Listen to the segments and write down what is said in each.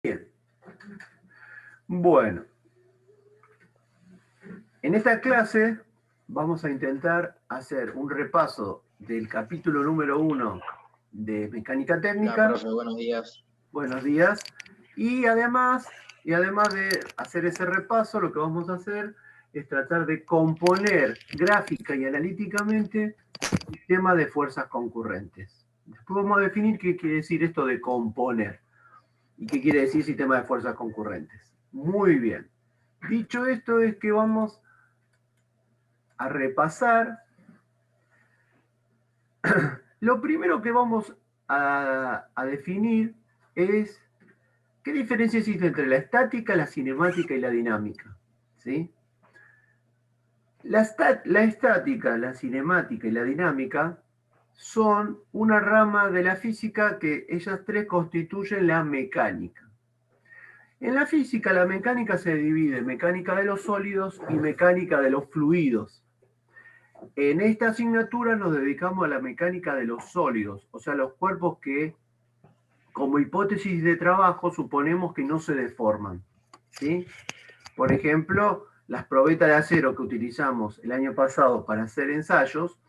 Bien. Bueno, en esta clase vamos a intentar hacer un repaso del capítulo número 1 de Mecánica Técnica. Hola, profe, buenos días. Buenos días. Y además de hacer ese repaso, lo que vamos a hacer es tratar de componer gráfica y analíticamente sistemas de fuerzas concurrentes. Después vamos a definir qué quiere decir esto de componer y qué quiere decir sistema de fuerzas concurrentes. Muy bien. Dicho esto, es que vamos a repasar. Lo primero que vamos a definir es qué diferencia existe entre la estática, la cinemática y la dinámica. ¿Sí? La estática, la cinemática y la dinámica son una rama de la física que ellas tres constituyen la mecánica. En la física, la mecánica se divide en mecánica de los sólidos y mecánica de los fluidos. En esta asignatura nos dedicamos a la mecánica de los sólidos, o sea, los cuerpos que, como hipótesis de trabajo, suponemos que no se deforman. ¿Sí? Por ejemplo, las probetas de acero que utilizamos el año pasado para hacer ensayos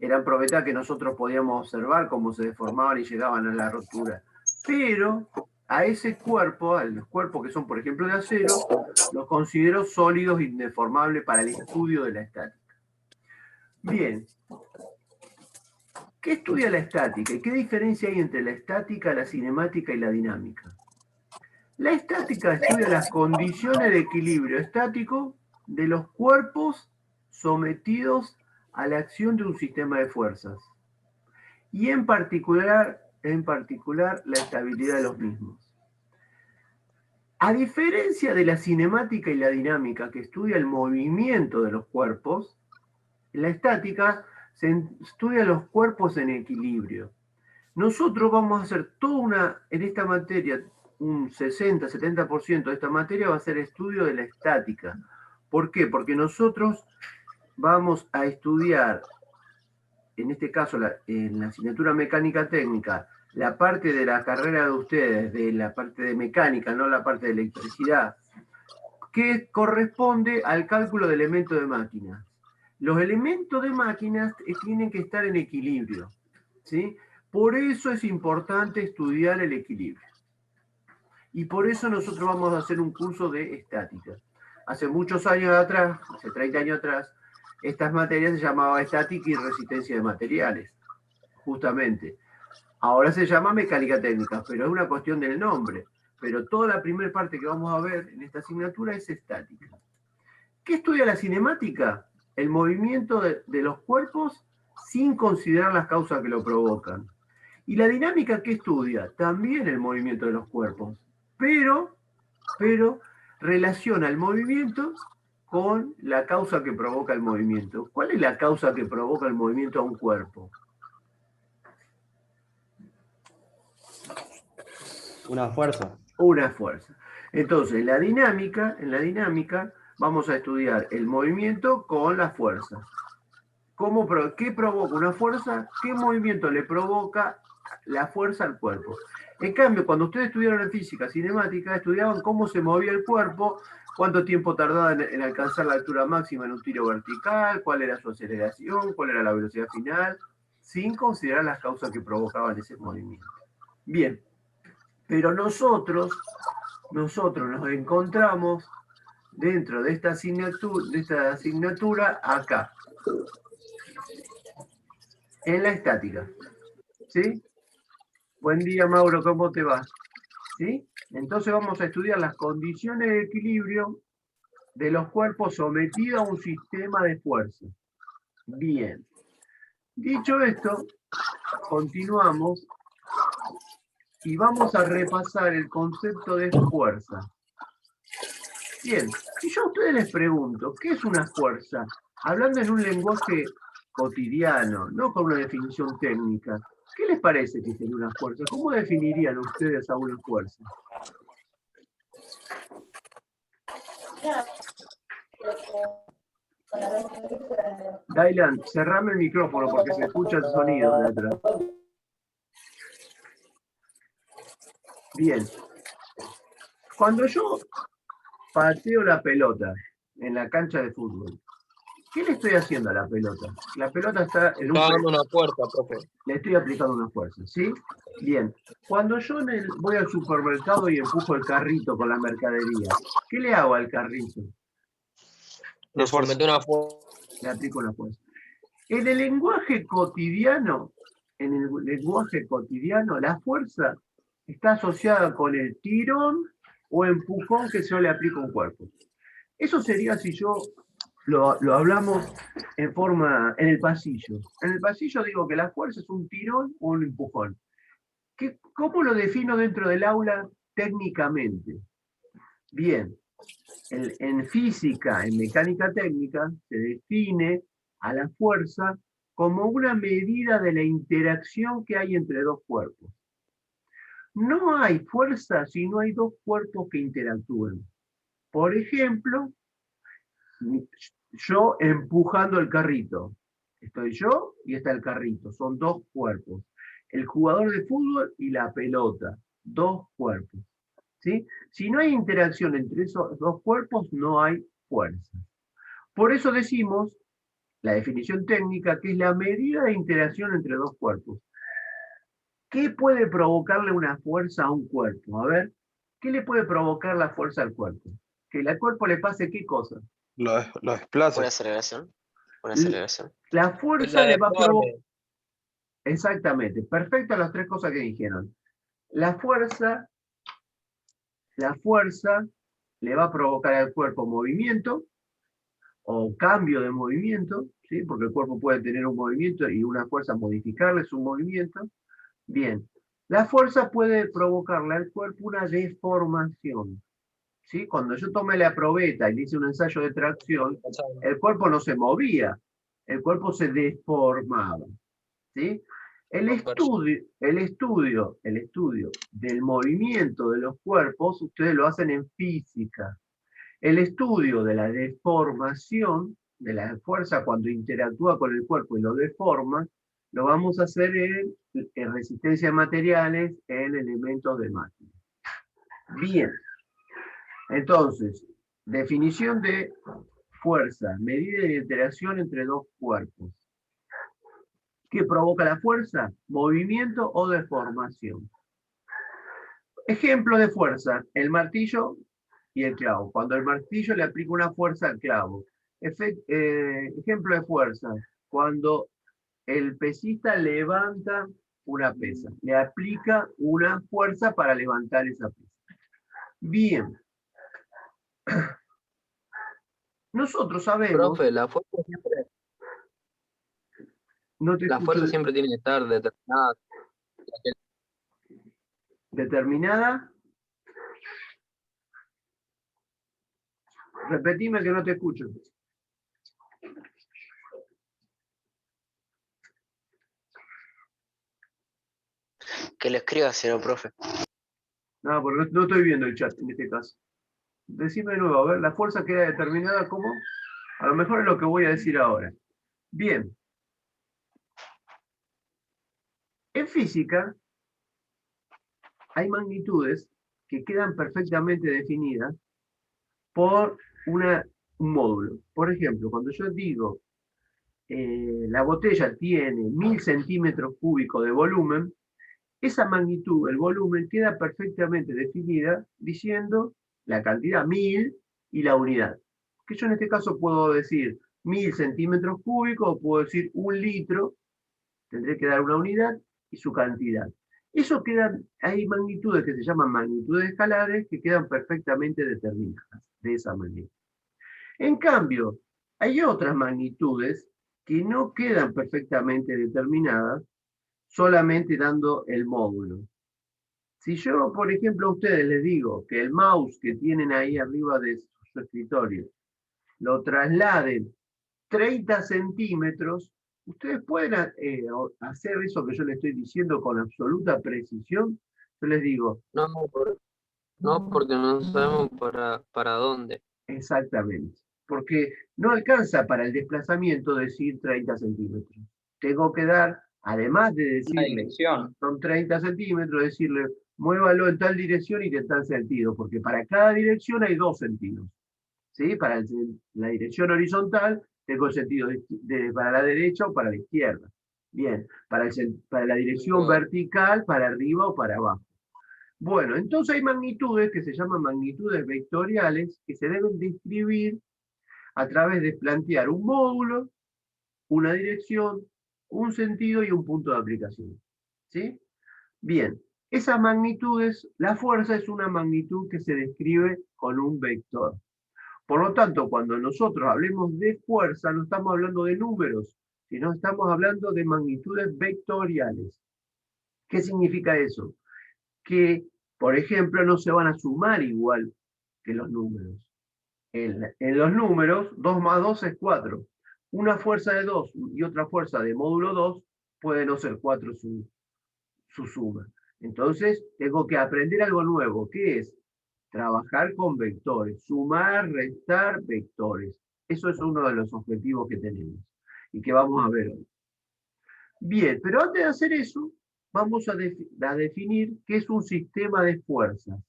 eran probetas que nosotros podíamos observar cómo se deformaban y llegaban a la rotura. Pero a ese cuerpo, a los cuerpos que son, por ejemplo, de acero, los considero sólidos e indeformables para el estudio de la estática. Bien. ¿Qué estudia la estática y qué diferencia hay entre la estática, la cinemática y la dinámica? La estática estudia las condiciones de equilibrio estático de los cuerpos sometidos a la acción de un sistema de fuerzas y en particular la estabilidad de los mismos. A diferencia de la cinemática y la dinámica que estudia el movimiento de los cuerpos, la estática se estudia los cuerpos en equilibrio. Nosotros vamos a hacer en esta materia, un 60-70% de esta materia va a ser estudio de la estática. ¿Por qué? Porque nosotros vamos a estudiar, en este caso en la asignatura mecánica técnica, la parte de la carrera de ustedes, de la parte de mecánica, no la parte de electricidad, que corresponde al cálculo de elementos de máquinas. Los elementos de máquinas tienen que estar en equilibrio, ¿sí? Por eso es importante estudiar el equilibrio. Y por eso nosotros vamos a hacer un curso de estática. Hace muchos años atrás, hace 30 años atrás, estas materias se llamaban estática y resistencia de materiales, justamente. Ahora se llama mecánica técnica, pero es una cuestión del nombre. Pero toda la primera parte que vamos a ver en esta asignatura es estática. ¿Qué estudia la cinemática? El movimiento de los cuerpos sin considerar las causas que lo provocan. ¿Y la dinámica qué estudia? También el movimiento de los cuerpos, pero relaciona el movimiento con la causa que provoca el movimiento. ¿Cuál es la causa que provoca el movimiento a un cuerpo? Una fuerza. Una fuerza. Entonces, en la dinámica vamos a estudiar el movimiento con la fuerza. ¿Qué provoca una fuerza? ¿Qué movimiento le provoca la fuerza al cuerpo? En cambio, cuando ustedes estudiaron en física cinemática, estudiaban cómo se movía el cuerpo, cuánto tiempo tardaba en alcanzar la altura máxima en un tiro vertical, cuál era su aceleración, cuál era la velocidad final, sin considerar las causas que provocaban ese movimiento. Bien, pero nosotros nos encontramos dentro de esta asignatura acá, en la estática. ¿Sí? Buen día, Mauro, ¿cómo te va? ¿Sí? Entonces vamos a estudiar las condiciones de equilibrio de los cuerpos sometidos a un sistema de fuerza. Bien. Dicho esto, continuamos y vamos a repasar el concepto de fuerza. Bien, si yo a ustedes les pregunto, ¿qué es una fuerza? Hablando en un lenguaje cotidiano, no con una definición técnica, ¿qué les parece que sería una fuerza? ¿Cómo definirían ustedes a una fuerza? Dylan, cerrame el micrófono porque se escucha el sonido de atrás. Bien. Cuando yo pateo la pelota en la cancha de fútbol, ¿qué le estoy haciendo a la pelota? La pelota está en un... Está dando una fuerza, profe. Le estoy aplicando una fuerza, ¿sí? Bien. Cuando yo voy al supermercado y empujo el carrito con la mercadería, ¿qué le hago al carrito? Le somete una fuerza. Le aplico una fuerza. En el lenguaje cotidiano, la fuerza está asociada con el tirón o empujón que yo le aplico a un cuerpo. Eso sería si yo lo hablamos en el pasillo. En el pasillo digo que la fuerza es un tirón o un empujón. ¿Cómo lo defino dentro del aula técnicamente? Bien, en física, en mecánica técnica, se define a la fuerza como una medida de la interacción que hay entre dos cuerpos. No hay fuerza si no hay dos cuerpos que interactúen. Por ejemplo, yo empujando el carrito. Estoy yo y está el carrito. Son dos cuerpos. El jugador de fútbol y la pelota. Dos cuerpos. ¿Sí? Si no hay interacción entre esos dos cuerpos, no hay fuerza. Por eso decimos, la definición técnica, que es la medida de interacción entre dos cuerpos. ¿Qué puede provocarle una fuerza a un cuerpo? A ver, ¿qué le puede provocar la fuerza al cuerpo? Que al cuerpo le pase qué cosa. Lo desplaza. Una aceleración. Una aceleración. La fuerza le va a provocar... Exactamente, perfecto las tres cosas que dijeron. La fuerza le va a provocar al cuerpo movimiento o cambio de movimiento, ¿sí? Porque el cuerpo puede tener un movimiento y una fuerza modificarle su movimiento. Bien, la fuerza puede provocarle al cuerpo una deformación. ¿Sí? Cuando yo tomé la probeta y hice un ensayo de tracción, el cuerpo no se movía, el cuerpo se deformaba. ¿Sí? El estudio del movimiento de los cuerpos, ustedes lo hacen en física. El estudio de la deformación, de la fuerza cuando interactúa con el cuerpo y lo deforma, lo vamos a hacer en resistencia a materiales, en elementos de máquina. Bien. Entonces, definición de fuerza, medida de interacción entre dos cuerpos. ¿Qué provoca la fuerza? Movimiento o deformación. Ejemplo de fuerza, el martillo y el clavo. Cuando el martillo le aplica una fuerza al clavo. Ejemplo de fuerza, cuando el pesista levanta una pesa, le aplica una fuerza para levantar esa pesa. Bien. Nosotros sabemos... Profe, la fuerza siempre, no te la escucho. fuerza siempre tiene que estar determinada. ¿Determinada? Repetime que no te escucho. Que lo escriba, señor profe. No, porque no estoy viendo el chat en este caso. Decime de nuevo, a ver, la fuerza queda determinada como... A lo mejor es lo que voy a decir ahora. Bien. En física hay magnitudes que quedan perfectamente definidas por un módulo. Por ejemplo, cuando yo digo la botella tiene 1000 centímetros cúbicos de volumen, esa magnitud, el volumen, queda perfectamente definida diciendo la cantidad 1000 y la unidad. Que yo en este caso puedo decir 1000 centímetros cúbicos, o puedo decir 1 litro, tendré que dar una unidad y su cantidad. Eso hay magnitudes que se llaman magnitudes escalares que quedan perfectamente determinadas de esa manera. En cambio, hay otras magnitudes que no quedan perfectamente determinadas solamente dando el módulo. Si yo, por ejemplo, a ustedes les digo que el mouse que tienen ahí arriba de su escritorio lo trasladen 30 centímetros, ustedes pueden hacer eso que yo les estoy diciendo con absoluta precisión. Yo les digo... No, porque no sabemos para dónde. Exactamente. Porque no alcanza para el desplazamiento decir 30 centímetros. Tengo que dar, además de decirle, son 30 centímetros, decirle muévalo en tal dirección y en tal sentido, porque para cada dirección hay dos sentidos. ¿Sí? Para la dirección horizontal tengo el sentido para la derecha o para la izquierda. Bien, para la dirección vertical, para arriba o para abajo. Bueno, entonces hay magnitudes que se llaman magnitudes vectoriales que se deben describir a través de plantear un módulo, una dirección, un sentido y un punto de aplicación. ¿Sí? Bien, esas magnitudes, la fuerza es una magnitud que se describe con un vector. Por lo tanto, cuando nosotros hablemos de fuerza, no estamos hablando de números, sino estamos hablando de magnitudes vectoriales. ¿Qué significa eso? Que, por ejemplo, no se van a sumar igual que los números. En los números, 2 más 2 es 4. Una fuerza de 2 y otra fuerza de módulo 2 puede no ser 4 su suma. Entonces, tengo que aprender algo nuevo, que es trabajar con vectores, sumar, restar vectores. Eso es uno de los objetivos que tenemos y que vamos a ver hoy. Bien, pero antes de hacer eso, vamos a definir qué es un sistema de fuerzas.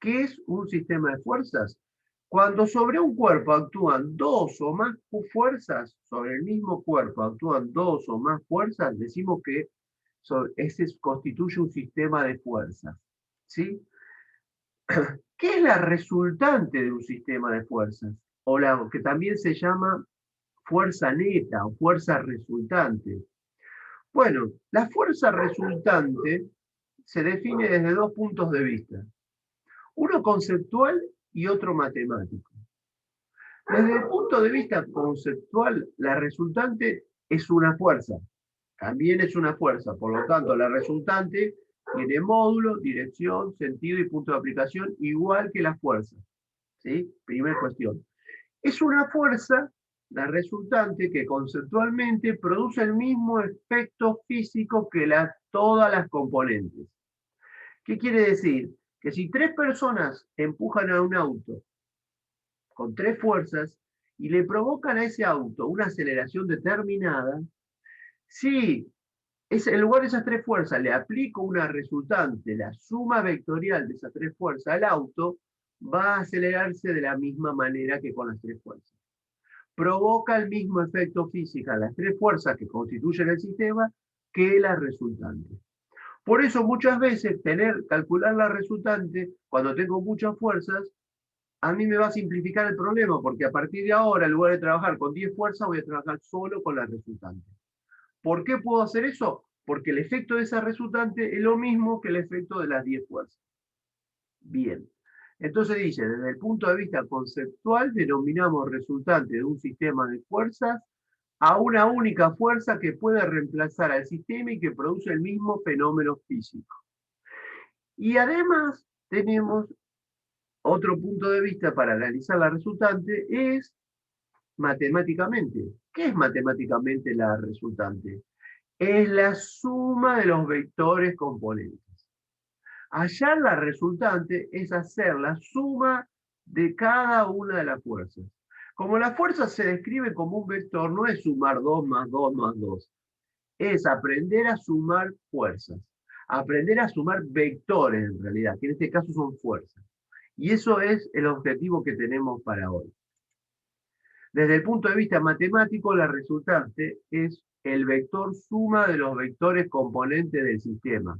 ¿Qué es un sistema de fuerzas? Cuando sobre un cuerpo actúan dos o más fuerzas, sobre el mismo cuerpo actúan dos o más fuerzas, decimos que ese constituye un sistema de fuerzas. ¿Sí? ¿Qué es la resultante de un sistema de fuerzas? O la que también se llama fuerza neta o fuerza resultante. Bueno, la fuerza resultante se define desde dos puntos de vista. Uno conceptual y otro matemático. Desde el punto de vista conceptual, la resultante es una fuerza. También es una fuerza. Por lo tanto, la resultante tiene módulo, dirección, sentido y punto de aplicación, igual que la fuerza. ¿Sí? Primera cuestión. Es una fuerza, la resultante, que conceptualmente produce el mismo efecto físico que todas las componentes. ¿Qué quiere decir? Que si 3 personas empujan a un auto con 3 fuerzas y le provocan a ese auto una aceleración determinada, si en lugar de esas 3 fuerzas le aplico una resultante, la suma vectorial de esas 3 fuerzas al auto, va a acelerarse de la misma manera que con las 3 fuerzas. Provoca el mismo efecto físico, las 3 fuerzas que constituyen el sistema, que la resultante. Por eso muchas veces calcular la resultante, cuando tengo muchas fuerzas, a mí me va a simplificar el problema, porque a partir de ahora, en lugar de trabajar con 10 fuerzas, voy a trabajar solo con la resultante. ¿Por qué puedo hacer eso? Porque el efecto de esa resultante es lo mismo que el efecto de las 10 fuerzas. Bien. Entonces dice, desde el punto de vista conceptual, denominamos resultante de un sistema de fuerzas a una única fuerza que puede reemplazar al sistema y que produce el mismo fenómeno físico. Y además tenemos otro punto de vista para analizar la resultante, es matemáticamente. ¿Qué es matemáticamente la resultante? Es la suma de los vectores componentes. Hallar la resultante es hacer la suma de cada una de las fuerzas. Como la fuerza se describe como un vector, no es sumar 2 más 2 más 2. Es aprender a sumar fuerzas. Aprender a sumar vectores, en realidad, que en este caso son fuerzas. Y eso es el objetivo que tenemos para hoy. Desde el punto de vista matemático, la resultante es el vector suma de los vectores componentes del sistema.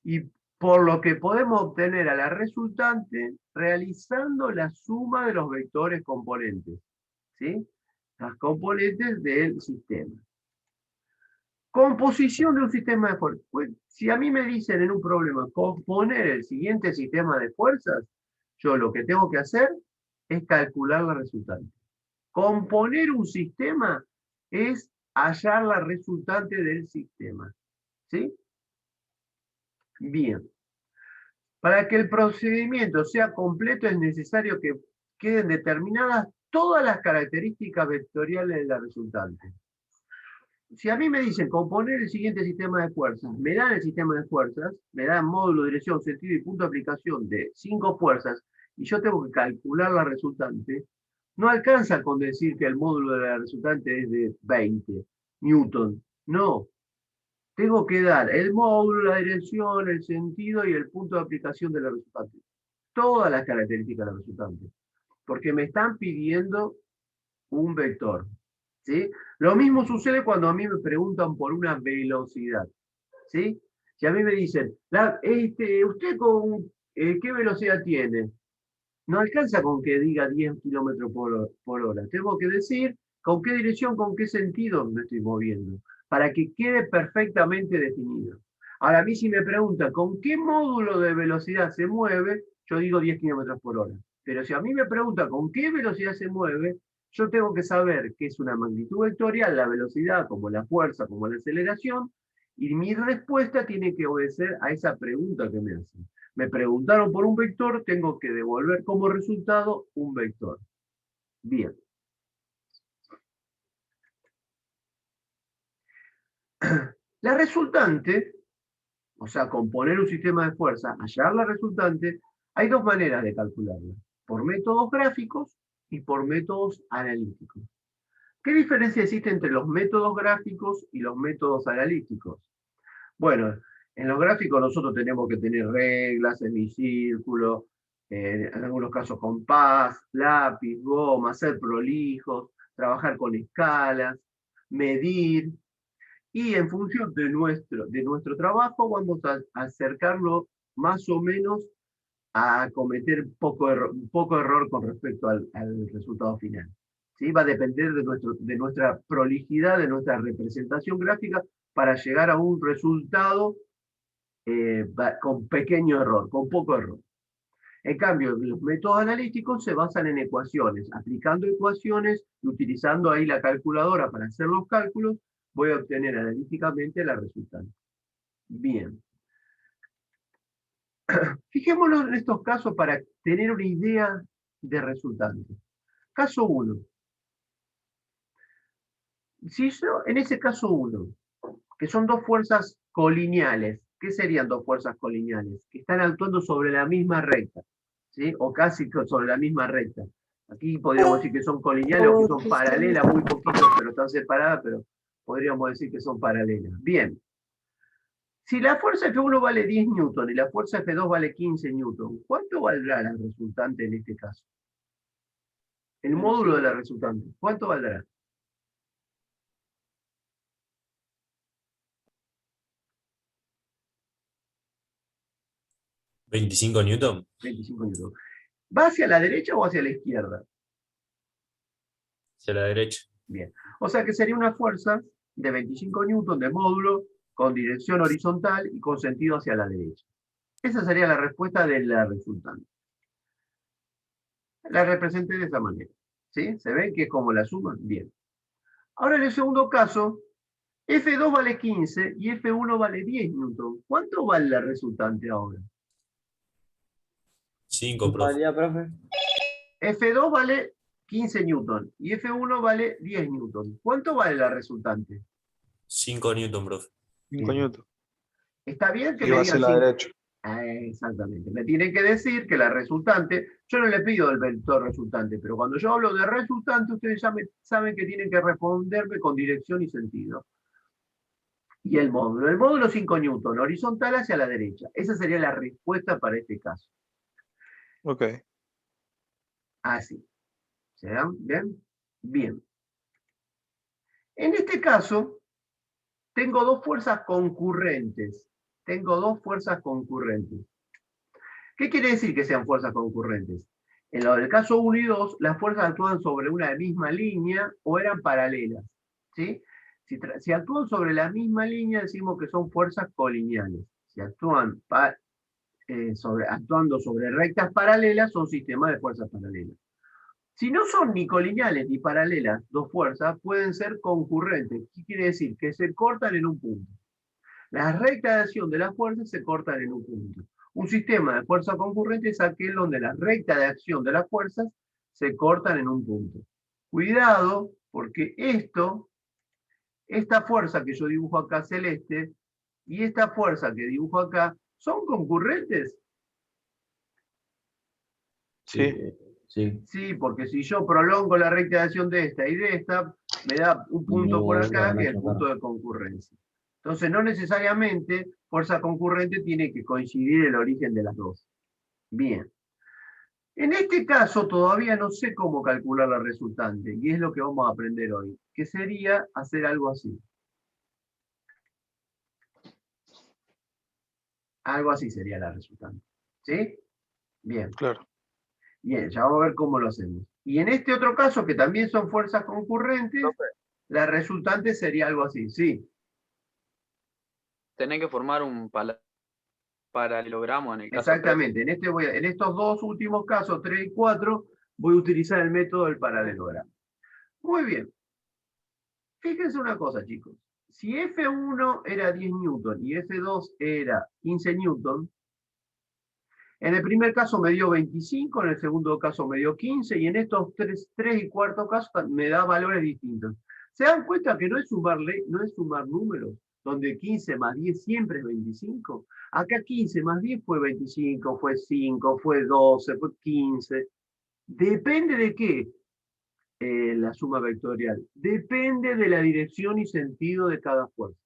Y por lo que podemos obtener a la resultante realizando la suma de los vectores componentes. ¿Sí? Las componentes del sistema. Composición de un sistema de fuerzas. Pues, si a mí me dicen en un problema componer el siguiente sistema de fuerzas, yo lo que tengo que hacer es calcular la resultante. Componer un sistema es hallar la resultante del sistema. ¿Sí? Bien. Para que el procedimiento sea completo es necesario que queden determinadas todas las características vectoriales de la resultante. Si a mí me dicen componer el siguiente sistema de fuerzas, me dan el sistema de fuerzas, me dan módulo, dirección, sentido y punto de aplicación de 5 fuerzas, y yo tengo que calcular la resultante, no alcanza con decir que el módulo de la resultante es de 20 newton. No. tengo que dar el módulo, la dirección, el sentido y el punto de aplicación de la resultante. Todas las características de la resultante. Porque me están pidiendo un vector. ¿Sí? Lo mismo sucede cuando a mí me preguntan por una velocidad. ¿Sí? Si a mí me dicen, ¿usted con qué velocidad tiene? No alcanza con que diga 10 kilómetros por hora. Tengo que decir con qué dirección, con qué sentido me estoy moviendo, para que quede perfectamente definido. Ahora, a mí si me preguntan con qué módulo de velocidad se mueve, yo digo 10 kilómetros por hora. Pero si a mí me preguntan con qué velocidad se mueve, yo tengo que saber que es una magnitud vectorial, la velocidad, como la fuerza, como la aceleración, y mi respuesta tiene que obedecer a esa pregunta que me hacen. Me preguntaron por un vector, tengo que devolver como resultado un vector. Bien. La resultante, o sea, componer un sistema de fuerza, hallar la resultante, hay dos maneras de calcularla, por métodos gráficos y por métodos analíticos. ¿Qué diferencia existe entre los métodos gráficos y los métodos analíticos? Bueno, en los gráficos nosotros tenemos que tener reglas, semicírculo, en algunos casos compás, lápiz, goma, ser prolijos, trabajar con escalas, medir, y en función de nuestro trabajo vamos a acercarlo más o menos a cometer poco error con respecto al resultado final. ¿Sí? Va a depender de nuestra prolijidad, de nuestra representación gráfica, para llegar a un resultado con pequeño error, con poco error. En cambio, los métodos analíticos se basan en ecuaciones. Aplicando ecuaciones y utilizando ahí la calculadora para hacer los cálculos, voy a obtener analíticamente la resultante. Bien. Fijémonos en estos casos para tener una idea de resultante. Caso 1. Si yo, en ese caso 1, que son dos fuerzas colineales, ¿qué serían dos fuerzas colineales? Que están actuando sobre la misma recta, ¿sí? O casi sobre la misma recta. Aquí podríamos decir que son colineales o que son paralelas, muy poquitos, pero están separadas, pero podríamos decir que son paralelas. Bien. Si la fuerza F1 vale 10 newton y la fuerza F2 vale 15 newton, ¿cuánto valdrá la resultante en este caso? El módulo de la resultante, ¿cuánto valdrá? 25 newton. 25 newton. ¿Va hacia la derecha o hacia la izquierda? Hacia la derecha. Bien. O sea que sería una fuerza de 25 newton de módulo con dirección horizontal y con sentido hacia la derecha. Esa sería la respuesta de la resultante. La representé de esa manera. ¿Sí? ¿Se ven que es como la suma? Bien. Ahora en el segundo caso, F2 vale 15 y F1 vale 10 newton. ¿Cuánto vale la resultante ahora? 5, profe. F2 vale 15 newton y F1 vale 10 newton. ¿Cuánto vale la resultante? 5 newton, profe. 5 newton. ¿Está bien que Y me va digan hacia la 5? derecha. Exactamente. Me tienen que decir que la resultante, yo no le pido el vector resultante, pero cuando yo hablo de resultante, ustedes ya saben que tienen que responderme con dirección y sentido. Y el módulo. El módulo 5 newton, horizontal hacia la derecha. Esa sería la respuesta para este caso. Ok. Así. ¿Se dan? ¿Bien? Bien. En este caso, tengo dos fuerzas concurrentes. Tengo dos fuerzas concurrentes. ¿Qué quiere decir que sean fuerzas concurrentes? En lo del caso 1 y 2, las fuerzas actúan sobre una misma línea o eran paralelas. ¿Sí? Si actúan sobre la misma línea, decimos que son fuerzas colineales. Si actúan actuando sobre rectas paralelas, son sistemas de fuerzas paralelas. Si no son ni colineales ni paralelas, dos fuerzas pueden ser concurrentes. ¿Qué quiere decir? Que se cortan en un punto. Las rectas de acción de las fuerzas se cortan en un punto. Un sistema de fuerza concurrente es aquel donde las rectas de acción de las fuerzas se cortan en un punto. Cuidado, porque esta fuerza que yo dibujo acá celeste y esta fuerza que dibujo acá, ¿son concurrentes? Sí. Sí. Sí, porque si yo prolongo la recta de acción de esta y de esta, me da un punto por acá que es el punto de concurrencia. Entonces, no necesariamente fuerza concurrente tiene que coincidir el origen de las dos. Bien. En este caso, todavía no sé cómo calcular la resultante, y es lo que vamos a aprender hoy, que sería hacer algo así. Algo así sería la resultante. ¿Sí? Bien. Claro. Bien, ya vamos a ver cómo lo hacemos. Y en este otro caso, que también son fuerzas concurrentes, la resultante sería algo así, sí. Tenés que formar un paralelogramo en el caso 3. Exactamente. En estos dos últimos casos, 3 y 4, voy a utilizar el método del paralelogramo. Muy bien. Fíjense una cosa, chicos. Si F1 era 10 newton y F2 era 15 newton, en el primer caso me dio 25, en el segundo caso me dio 15, y en estos tres y cuarto casos me da valores distintos. ¿Se dan cuenta que no es sumar números? Donde 15 más 10 siempre es 25. Acá 15 más 10 fue 25, fue 5, fue 12, fue 15. ¿Depende de qué? La suma vectorial. Depende de la dirección y sentido de cada fuerza.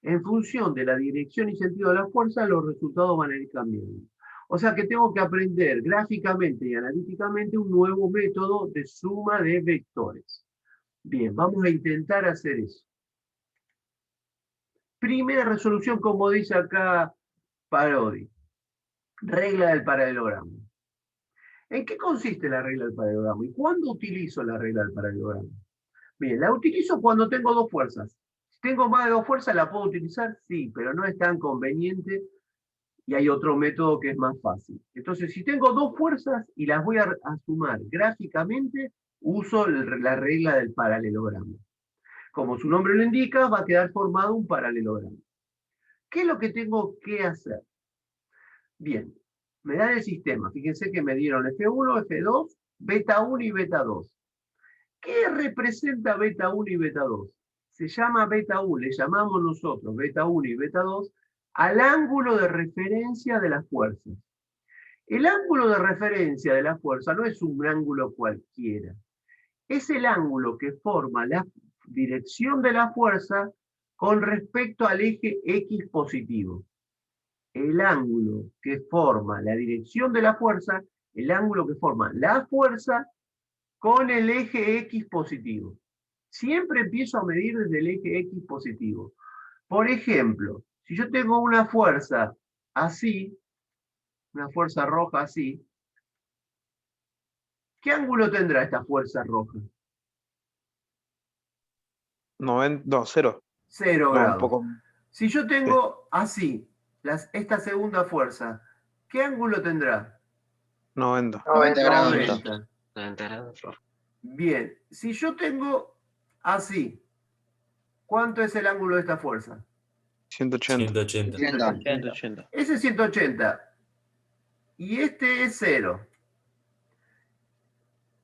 En función de la dirección y sentido de la fuerza, los resultados van a ir cambiando. O sea que tengo que aprender gráficamente y analíticamente un nuevo método de suma de vectores. Bien, vamos a intentar hacer eso. Primera resolución, como dice acá Parodi. Regla del paralelogramo. ¿En qué consiste la regla del paralelogramo? ¿Y cuándo utilizo la regla del paralelogramo? Bien, la utilizo cuando tengo dos fuerzas. Si tengo más de dos fuerzas, ¿la puedo utilizar? Sí, pero no es tan conveniente y hay otro método que es más fácil. Entonces, si tengo dos fuerzas y las voy a sumar gráficamente, uso la regla del paralelogramo. Como su nombre lo indica, va a quedar formado un paralelogramo. ¿Qué es lo que tengo que hacer? Bien, me dan el sistema. Fíjense que me dieron F1, F2, beta 1 y beta 2. ¿Qué representa beta 1 y beta 2? Se llama beta 1, le llamamos nosotros beta 1 y beta 2 al ángulo de referencia de las fuerzas. El ángulo de referencia de la fuerza no es un ángulo cualquiera. Es el ángulo que forma la dirección de la fuerza con respecto al eje X positivo. El ángulo que forma la dirección de la fuerza, el ángulo que forma la fuerza con el eje X positivo. Siempre empiezo a medir desde el eje X positivo. Por ejemplo, si yo tengo una fuerza así, una fuerza roja así, ¿qué ángulo tendrá esta fuerza roja? 90, no, 0. 0 No, un grados. poco. Si yo tengo así, esta segunda fuerza, ¿qué ángulo tendrá? 90. 90 grados. 90. 90 grados. Bien, si yo tengo así, ¿cuánto es el ángulo de esta fuerza? 180. 180. 180. Ese es 180. Y este es 0.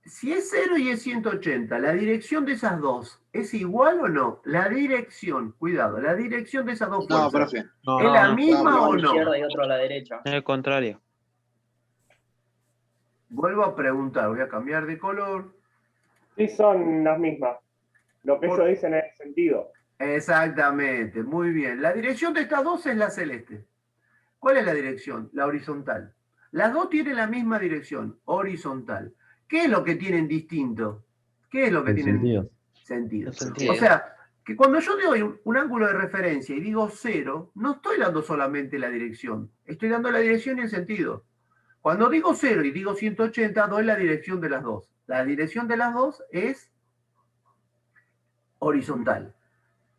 Si es 0 y es 180, ¿la dirección de esas dos es igual o no? La dirección, cuidado, la dirección de esas dos No, fuerzas, profe. No, ¿es la no, misma no, o Uno a la no? izquierda y otro a la derecha. es el contrario. Vuelvo a preguntar, voy a cambiar de color. Sí son las mismas. Lo que Por- ellos dicen es sentido. Exactamente, muy bien. La dirección de estas dos es la celeste. ¿Cuál es la dirección? La horizontal. Las dos tienen la misma dirección, horizontal. ¿Qué es lo que tienen distinto? ¿Qué es lo que El tienen sentido. sentido? El sentido. O sea, que cuando yo doy un ángulo de referencia y digo 0, no estoy dando solamente la dirección, estoy dando la dirección y el sentido. Cuando digo 0 y digo 180, doy la dirección de las dos. La dirección de las dos es horizontal.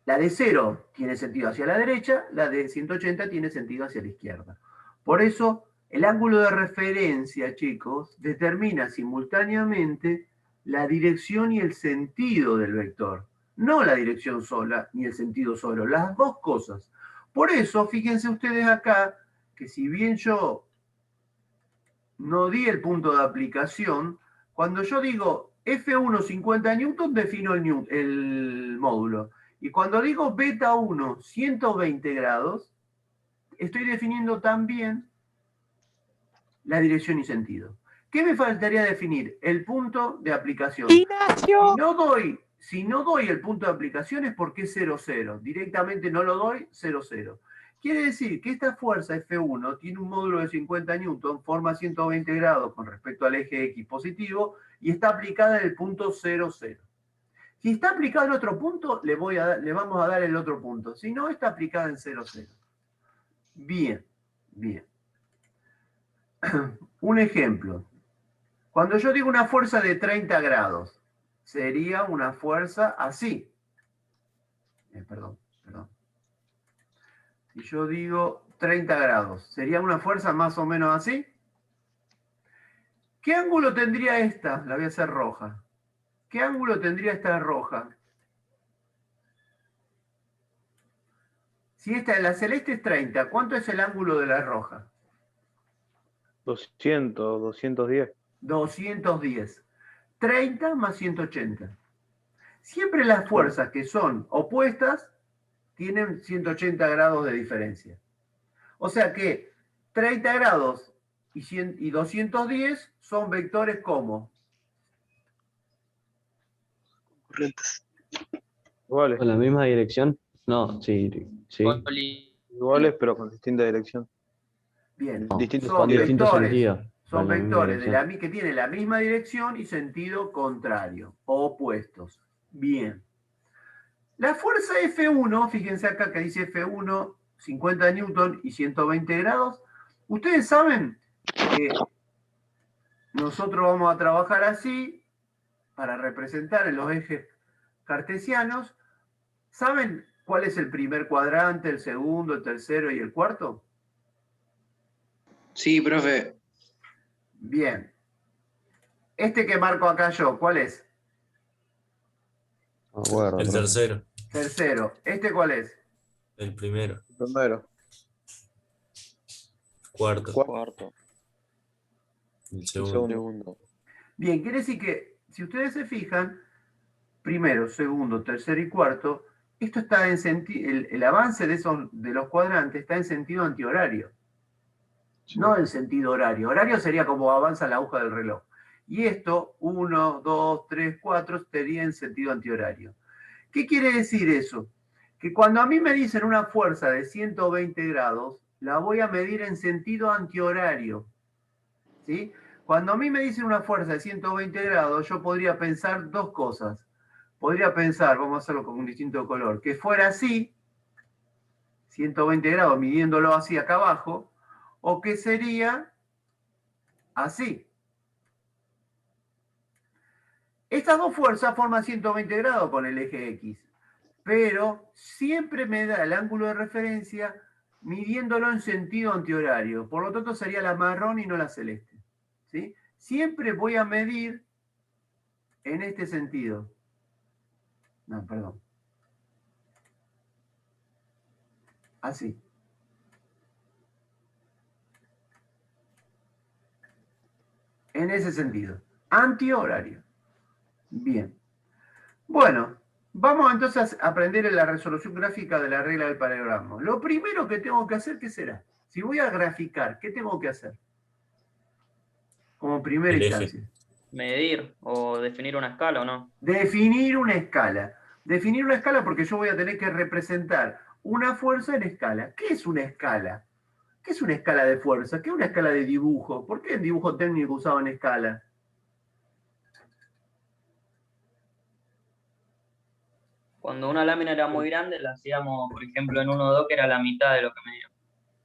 La de 0 tiene sentido hacia la derecha, la de 180 tiene sentido hacia la izquierda. Por eso, el ángulo de referencia, chicos, determina simultáneamente la dirección y el sentido del vector. No la dirección sola ni el sentido solo, las dos cosas. Por eso, fíjense ustedes acá, que si bien yo no di el punto de aplicación, cuando yo digo F1 50 newton, defino el módulo. Y cuando digo beta 1 120 grados, estoy definiendo también la dirección y sentido. ¿Qué me faltaría definir? El punto de aplicación. Si no doy si no doy el punto de aplicación es porque es 0, 0. Directamente no lo doy, 0, 0. Quiere decir que esta fuerza F1 tiene un módulo de 50 newton, forma 120 grados con respecto al eje X positivo y está aplicada en el punto 0, 0. Si está aplicada en otro punto, le vamos a dar el otro punto. Si no, está aplicada en 0, 0. Bien, bien. Un ejemplo. Cuando yo digo una fuerza de 30 grados, sería una fuerza así. Perdón. Si yo digo 30 grados, ¿sería una fuerza más o menos así? ¿Qué ángulo tendría esta? La voy a hacer roja. ¿Qué ángulo tendría esta roja? Si la celeste es 30, ¿cuánto es el ángulo de la roja? 200, 210. 210. 30 más 180. Siempre las fuerzas que son opuestas tienen 180 grados de diferencia. O sea que 30 grados y 210 son vectores como Corrientes. Iguales. ¿Con la misma dirección? No, sí. Iguales, pero con distinta dirección. bien, No, Distintos son con distinto vectores, sentido. son con la misma vectores dirección. que tienen la misma dirección y sentido contrario, o opuestos. Bien. La fuerza F1, fíjense acá que dice F1, 50 newton y 120 grados. Ustedes saben que nosotros vamos a trabajar así para representar en los ejes cartesianos. ¿Saben cuál es el primer cuadrante, el segundo, el tercero y el cuarto? Sí, profe. Bien. Este que marco acá yo, ¿cuál es? No me acuerdo, El profe. tercero. Tercero. ¿Este cuál es? El primero. Primero. Cuarto. Cuarto. El segundo. Segundo. Bien, quiere decir que si ustedes se fijan, primero, segundo, tercero y cuarto, esto está en sentido, el avance de los cuadrantes está en sentido antihorario. Sí. No en sentido horario. Horario sería como avanza la aguja del reloj. Y esto, 1, 2, 3, 4, estaría en sentido antihorario. ¿Qué quiere decir eso? Que cuando a mí me dicen una fuerza de 120 grados, la voy a medir en sentido antihorario. ¿Sí? Cuando a mí me dicen una fuerza de 120 grados, yo podría pensar dos cosas. Podría pensar, vamos a hacerlo con un distinto color, que fuera así, 120 grados midiéndolo así acá abajo, o que sería así. Estas dos fuerzas forman 120 grados con el eje X, pero siempre me da el ángulo de referencia midiéndolo en sentido antihorario. Por lo tanto, sería la marrón y no la celeste. ¿Sí? Siempre voy a medir en este sentido. No, perdón. Así. En ese sentido. Antihorario. Bien. Bueno, vamos entonces a aprender la resolución gráfica de la regla del paralelogramo. Lo primero que tengo que hacer, ¿qué será? Si voy a graficar, ¿qué tengo que hacer? Como primera El eje. instancia. Medir o definir una escala o no. Definir una escala. Definir una escala porque yo voy a tener que representar una fuerza en escala. ¿Qué es una escala? ¿Qué es una escala de fuerza? ¿Qué es una escala de dibujo? ¿Por qué en dibujo técnico usaban escala? Cuando una lámina era muy grande, la hacíamos, por ejemplo, en 1-2, que era la mitad de lo que medía.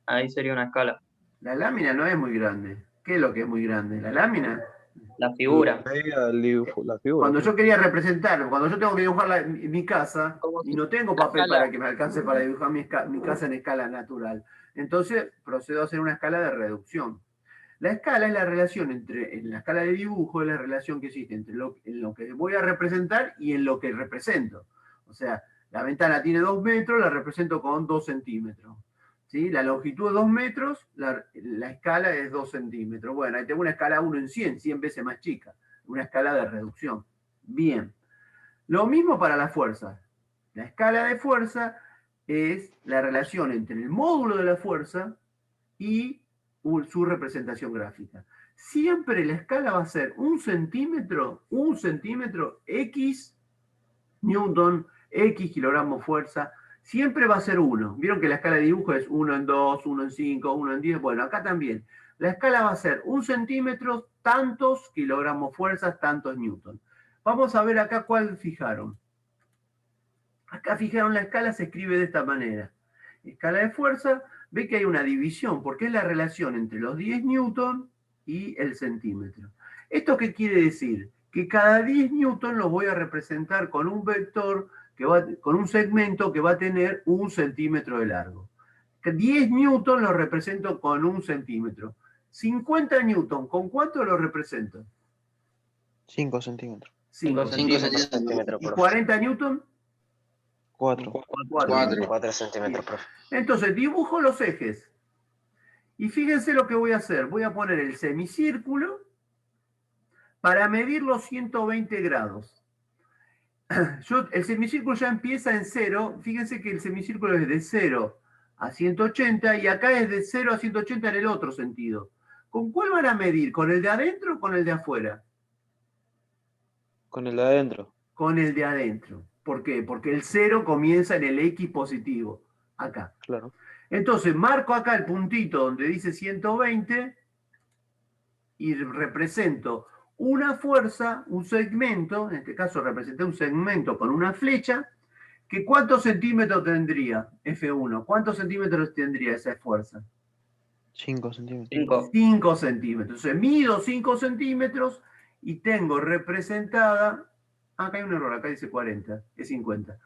Ahí sería una escala. La lámina no es muy grande. ¿Qué es lo que es muy grande? ¿La lámina? La figura. La figura. Cuando yo quería representar, cuando yo tengo que dibujar mi casa y no tengo papel para que me alcance para dibujar mi casa en escala natural, entonces procedo a hacer una escala de reducción. La escala es la relación en la escala de dibujo, es la relación que existe entre en lo que voy a representar y en lo que represento. O sea, la ventana tiene 2 metros, la represento con 2 centímetros. ¿Sí? La longitud es 2 metros, la escala es 2 centímetros. Bueno, ahí tengo una escala 1 en 100 veces más chica. Una escala de reducción. Bien. Lo mismo para la fuerza. La escala de fuerza es la relación entre el módulo de la fuerza y su representación gráfica. Siempre la escala va a ser 1 centímetro X Newton, X kilogramos fuerza, siempre va a ser 1. Vieron que la escala de dibujo es 1 en 2, 1 en 5, 1 en 10. Bueno, acá también. La escala va a ser 1 centímetro, tantos kilogramos fuerzas, tantos Newton. Vamos a ver acá cuál fijaron. Acá fijaron la escala, se escribe de esta manera. Escala de fuerza, ve que hay una división, porque es la relación entre los 10 Newton y el centímetro. ¿Esto qué quiere decir? Que cada 10 Newton los voy a representar con un vector, con un segmento que va a tener 1 centímetro de largo. 10 Newton los represento con 1 centímetro. 50 Newton, ¿con cuánto lo represento? 5 centímetros. 5 5 centímetros. centímetros, ¿Y profe. 40 Newton? 4. 4 centímetros, profe. Entonces, dibujo los ejes. Y fíjense lo que voy a hacer. Voy a poner el semicírculo para medir los 120 grados. El semicírculo ya empieza en 0. Fíjense que el semicírculo es de 0 a 180 y acá es de 0 a 180 en el otro sentido. ¿Con cuál van a medir? ¿Con el de adentro o con el de afuera? Con el de adentro. Con el de adentro. ¿Por qué? Porque el 0 comienza en el X positivo. Acá. Claro. Entonces, marco acá el puntito donde dice 120 y represento una fuerza, un segmento, en este caso representé un segmento con una flecha, que ¿cuántos centímetros tendría F1? ¿Cuántos centímetros tendría esa fuerza? 5 centímetros. 5. 5 centímetros. Entonces, mido 5 centímetros y tengo representada, acá hay un error, acá dice 40, es 50.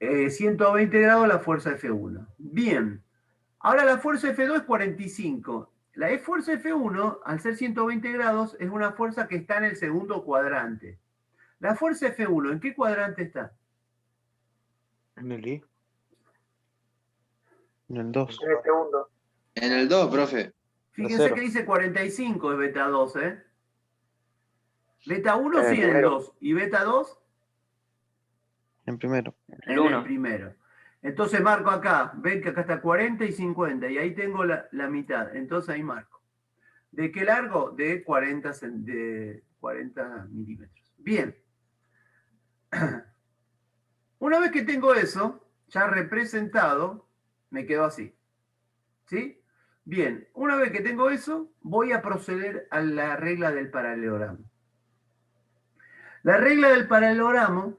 120 grados la fuerza F1. Bien. Ahora la fuerza F2 es 45. La fuerza F1, al ser 120 grados, es una fuerza que está en el segundo cuadrante. La fuerza F1, ¿en qué cuadrante está? En el I. En el 2. En el segundo. En el 2, profe. Fíjense Tercero. que dice 45 es beta 2, ¿eh? Beta 1 En el sí en el primero. 2. ¿Y beta 2? En primero. En El 1. el primero. Entonces marco acá, ven que acá está 40 y 50, y ahí tengo la mitad. Entonces ahí marco. ¿De qué largo? De 40 milímetros. Bien. Una vez que tengo eso, ya representado, me quedo así. ¿Sí? Bien, una vez que tengo eso, voy a proceder a la regla del paralelogramo. La regla del paralelogramo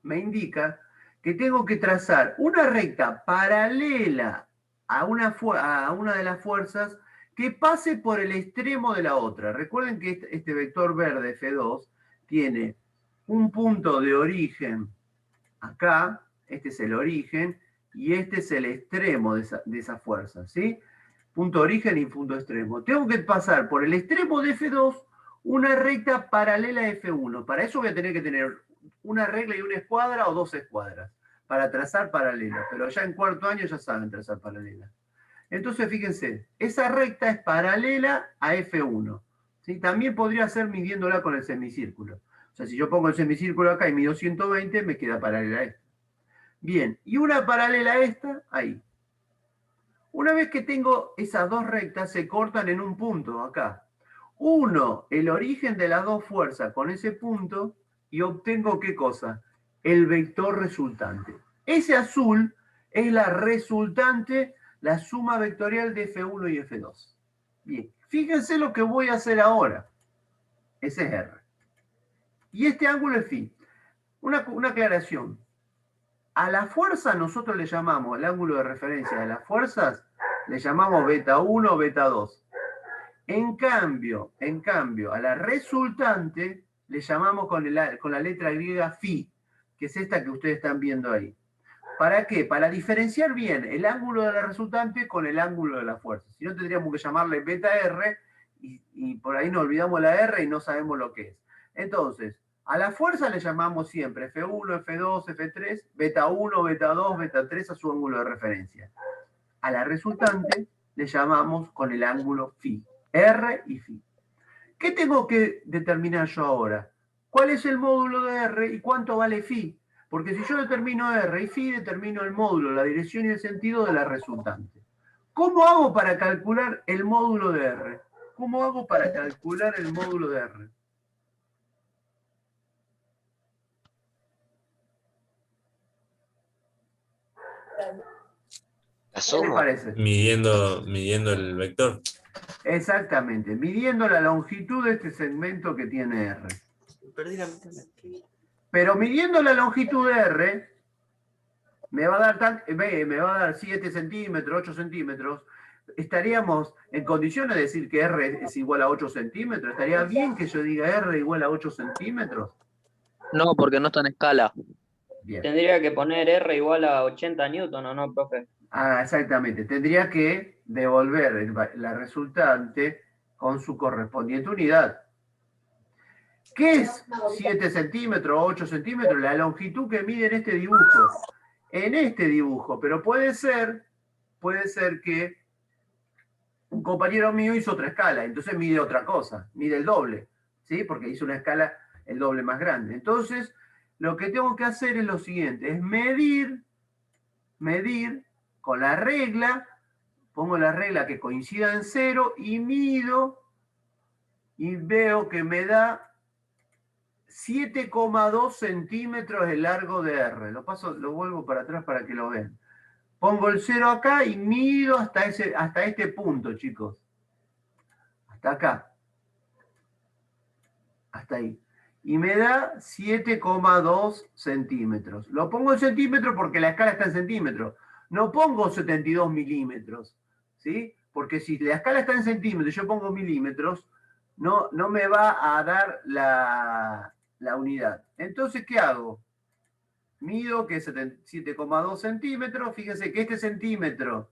me indica que tengo que trazar una recta paralela a una de las fuerzas que pase por el extremo de la otra. Recuerden que este vector verde F2 tiene un punto de origen acá, este es el origen, y este es el extremo de esa fuerza, ¿sí? Punto origen y punto extremo. Tengo que pasar por el extremo de F2 una recta paralela a F1. Para eso voy a tener que tener una regla y una escuadra o 2 escuadras para trazar paralelas. Pero ya en cuarto año ya saben trazar paralelas. Entonces, fíjense, esa recta es paralela a F1. ¿Sí? También podría ser midiéndola con el semicírculo. O sea, si yo pongo el semicírculo acá y mido 120, me queda paralela a esta. Bien, y una paralela a esta, ahí. Una vez que tengo esas dos rectas, se cortan en un punto, acá. Uno, el origen de las dos fuerzas con ese punto, y obtengo, ¿qué cosa? El vector resultante. Ese azul es la resultante, la suma vectorial de F1 y F2. Bien, fíjense lo que voy a hacer ahora. Ese es R. Y este ángulo es phi. Una aclaración. A la fuerza nosotros le llamamos, el ángulo de referencia de las fuerzas, le llamamos beta 1 o beta 2. En cambio, a la resultante le llamamos con la letra griega phi, que es esta que ustedes están viendo ahí. ¿Para qué? Para diferenciar bien el ángulo de la resultante con el ángulo de la fuerza. Si no, tendríamos que llamarle beta R y por ahí nos olvidamos la R y no sabemos lo que es. Entonces, a la fuerza le llamamos siempre F1, F2, F3, beta 1, beta 2, beta 3 a su ángulo de referencia. A la resultante le llamamos con el ángulo phi, R y phi. ¿Qué tengo que determinar yo ahora? ¿Cuál es el módulo de R y cuánto vale phi? Porque si yo determino R y phi, determino el módulo, la dirección y el sentido de la resultante. ¿Cómo hago para calcular el módulo de R? ¿Cómo hago para calcular el módulo de R? ¿Qué les parece? Midiendo el vector. Exactamente, midiendo la longitud de este segmento que tiene R. Pero midiendo la longitud de R, me va a dar 7 centímetros, 8 centímetros. ¿Estaríamos en condiciones de decir que R es igual a 8 centímetros? ¿Estaría bien que yo diga R igual a 8 centímetros? No, porque no está en escala. Bien. Tendría que poner R igual a 80 newton, ¿o no, profe? Ah, exactamente. Tendría que devolver la resultante con su correspondiente unidad. ¿Qué es 7 centímetros o 8 centímetros? La longitud que mide en este dibujo. En este dibujo, pero puede ser que un compañero mío hizo otra escala, entonces mide otra cosa, mide el doble, ¿sí? Porque hizo una escala el doble más grande. Entonces, lo que tengo que hacer es lo siguiente, es medir con la regla, pongo la regla que coincida en 0 y mido y veo que me da 7,2 centímetros de largo de R. Lo vuelvo para atrás para que lo vean. Pongo el 0 acá y mido hasta este punto, chicos. Hasta acá. Hasta ahí. Y me da 7,2 centímetros. Lo pongo en centímetros porque la escala está en centímetros. No pongo 72 milímetros. ¿Sí? Porque si la escala está en centímetros y yo pongo milímetros, no me va a dar la unidad. Entonces, ¿qué hago? Mido que es 7,2 centímetros. Fíjense que este centímetro,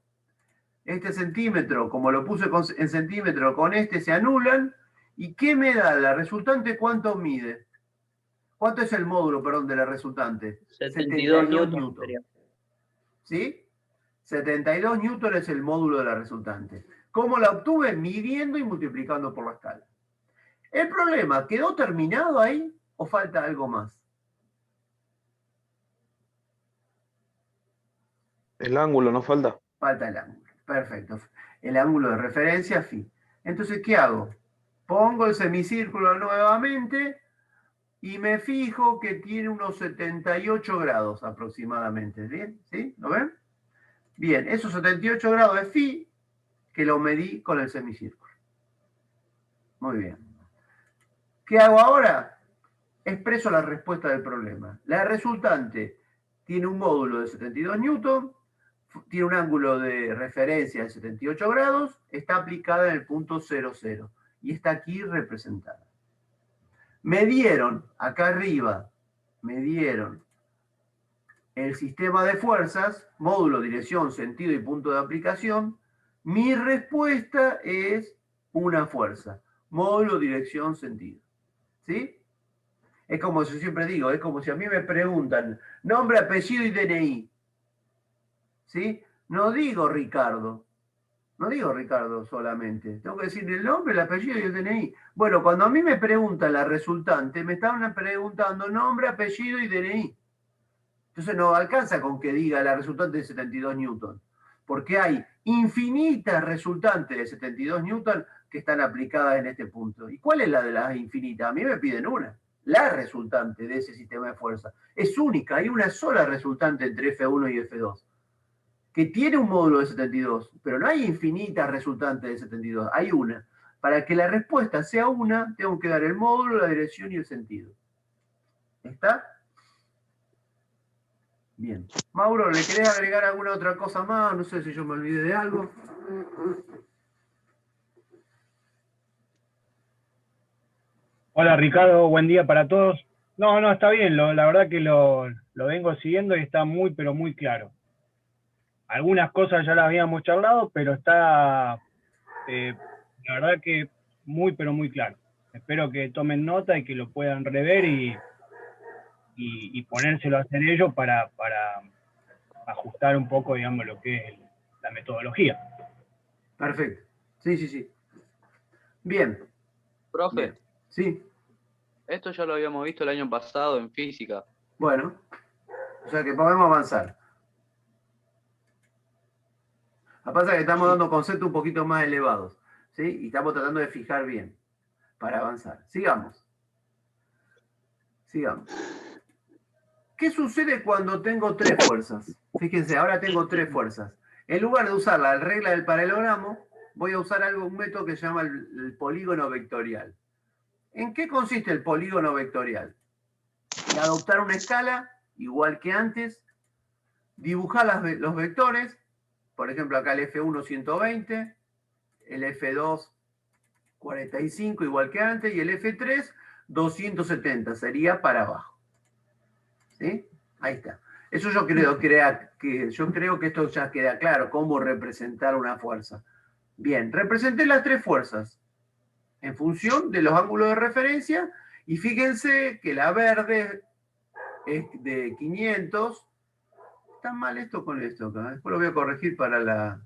como lo puse en centímetro, con este se anulan. ¿Y qué me da? La resultante, ¿cuánto mide? ¿Cuánto es el módulo, perdón, de la resultante? 72 newton. ¿Sí? 72 newton es el módulo de la resultante. ¿Cómo la obtuve? Midiendo y multiplicando por la escala. El problema, ¿quedó terminado ahí o falta algo más? El ángulo no falta. Falta el ángulo. Perfecto. El ángulo de referencia, phi. Entonces, ¿qué hago? Pongo el semicírculo nuevamente y me fijo que tiene unos 78 grados aproximadamente. ¿Bien? ¿Sí? ¿Lo ven? Bien, esos 78 grados de phi que lo medí con el semicírculo. Muy bien. ¿Qué hago ahora? Expreso la respuesta del problema. La resultante tiene un módulo de 72 newton, tiene un ángulo de referencia de 78 grados, está aplicada en el punto 00 y está aquí representada. Me dieron, acá arriba, el sistema de fuerzas, módulo, dirección, sentido y punto de aplicación. Mi respuesta es una fuerza, módulo, dirección, sentido. ¿Sí? Es como yo siempre digo, es como si a mí me preguntan nombre, apellido y DNI. ¿Sí? No digo Ricardo solamente. Tengo que decir el nombre, el apellido y el DNI. Bueno, cuando a mí me pregunta la resultante, me están preguntando nombre, apellido y DNI. Entonces no alcanza con que diga la resultante de 72 newton, porque hay infinitas resultantes de 72 newton que están aplicadas en este punto. ¿Y cuál es la de las infinitas? A mí me piden una. La resultante de ese sistema de fuerza es única. Hay una sola resultante entre F1 y F2, que tiene un módulo de 72, pero no hay infinitas resultantes de 72. Hay una. Para que la respuesta sea una, tengo que dar el módulo, la dirección y el sentido. ¿Está? Bien. Mauro, ¿le querés agregar alguna otra cosa más? No sé si yo me olvidé de algo. Hola Ricardo, buen día para todos. No, está bien, la verdad que lo vengo siguiendo y está muy, pero muy claro. Algunas cosas ya las habíamos charlado, pero está, la verdad que muy, pero muy claro. Espero que tomen nota y que lo puedan rever y ponérselo a hacer ellos para ajustar un poco, digamos, lo que es la metodología. Perfecto. Sí. Bien. Profe. Bien. Sí. Esto ya lo habíamos visto el año pasado en física. Bueno, o sea que podemos avanzar. Lo que pasa es que estamos dando conceptos un poquito más elevados, ¿sí? Y estamos tratando de fijar bien para avanzar. Sigamos. ¿Qué sucede cuando tengo tres fuerzas? Fíjense, ahora tengo tres fuerzas. En lugar de usar la regla del paralelogramo, voy a usar un método que se llama el polígono vectorial. ¿En qué consiste el polígono vectorial? En adoptar una escala, igual que antes, dibujar los vectores, por ejemplo acá el F1 120, el F2 45, igual que antes, y el F3 270, sería para abajo. ¿Sí? Ahí está. Eso yo creo que esto ya queda claro, cómo representar una fuerza. Bien, representé las tres fuerzas en función de los ángulos de referencia, y fíjense que la verde es de 500. Está mal esto con esto acá. Después lo voy a corregir para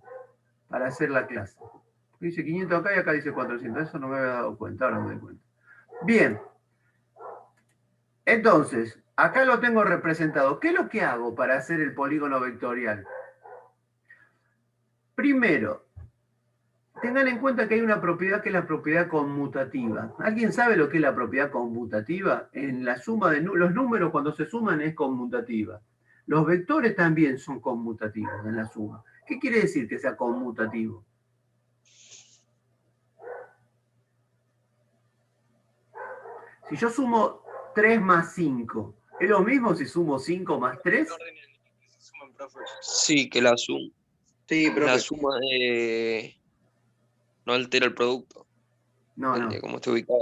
hacer la clase. Dice 500 acá y acá dice 400. Eso no me había dado cuenta, ahora me doy cuenta. Bien. Entonces, acá lo tengo representado. ¿Qué es lo que hago para hacer el polígono vectorial? Primero, tengan en cuenta que hay una propiedad que es la propiedad conmutativa. ¿Alguien sabe lo que es la propiedad conmutativa? En la suma de los números, cuando se suman, es conmutativa. Los vectores también son conmutativos en la suma. ¿Qué quiere decir que sea conmutativo? Si yo sumo 3 más 5, ¿es lo mismo si sumo 5 más 3? Sí, que la suma. Sí, profe. La suma no altera el producto. No. Como esté ubicado.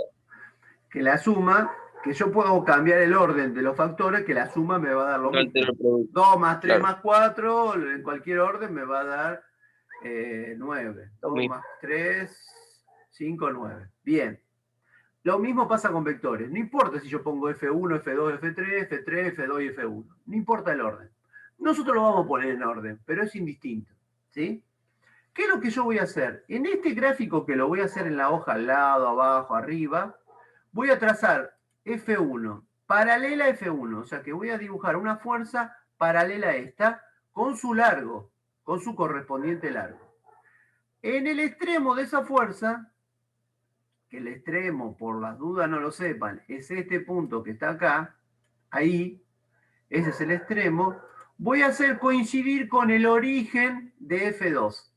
Que la suma, que yo puedo cambiar el orden de los factores, que la suma me va a dar lo No altera mismo. el producto. 2 más 3 Claro. más 4, en cualquier orden me va a dar 9. 2 más 3, 5, 9. Bien. Lo mismo pasa con vectores. No importa si yo pongo F1, F2, F3, F3, F2 y F1. No importa el orden. Nosotros lo vamos a poner en orden, pero es indistinto. ¿Sí? ¿Qué es lo que yo voy a hacer? En este gráfico, que lo voy a hacer en la hoja al lado, abajo, arriba, voy a trazar F1 paralela a F1. O sea que voy a dibujar una fuerza paralela a esta con su largo, con su correspondiente largo. En el extremo de esa fuerza, que el extremo, por las dudas no lo sepan, es este punto que está acá, ahí, ese es el extremo, voy a hacer coincidir con el origen de F2.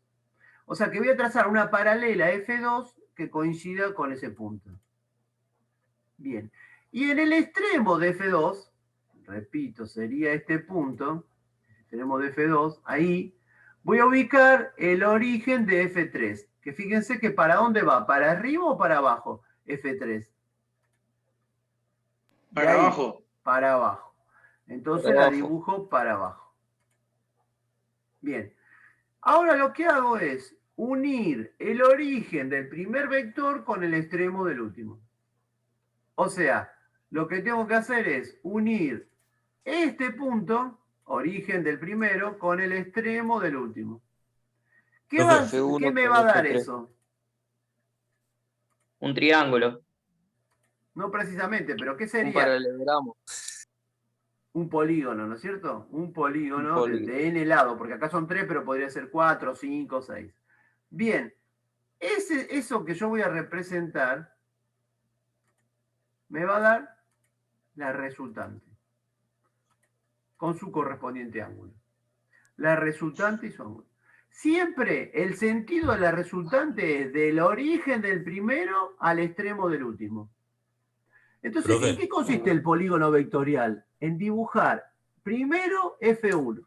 O sea que voy a trazar una paralela a F2 que coincida con ese punto. Bien. Y en el extremo de F2, repito, sería este punto, el extremo de F2, ahí, voy a ubicar el origen de F3. Que fíjense que ¿para dónde va? ¿Para arriba o para abajo? F3. Para abajo. Para abajo. Entonces Para la abajo. dibujo para abajo. Bien. Ahora lo que hago es unir el origen del primer vector con el extremo del último. O sea, lo que tengo que hacer es unir este punto, origen del primero, con el extremo del último. ¿Qué me va a dar eso? Un triángulo. No precisamente, pero ¿qué Un sería? paralelogramo. Un polígono, ¿no es cierto? Un polígono, Un polígono. de n lado, porque acá son 3, pero podría ser 4, 5, 6. Bien, eso que yo voy a representar me va a dar la resultante con su correspondiente ángulo. La resultante y su ángulo. Siempre el sentido de la resultante es del origen del primero al extremo del último. Entonces, Profe. ¿en qué consiste el polígono vectorial? En dibujar primero F1.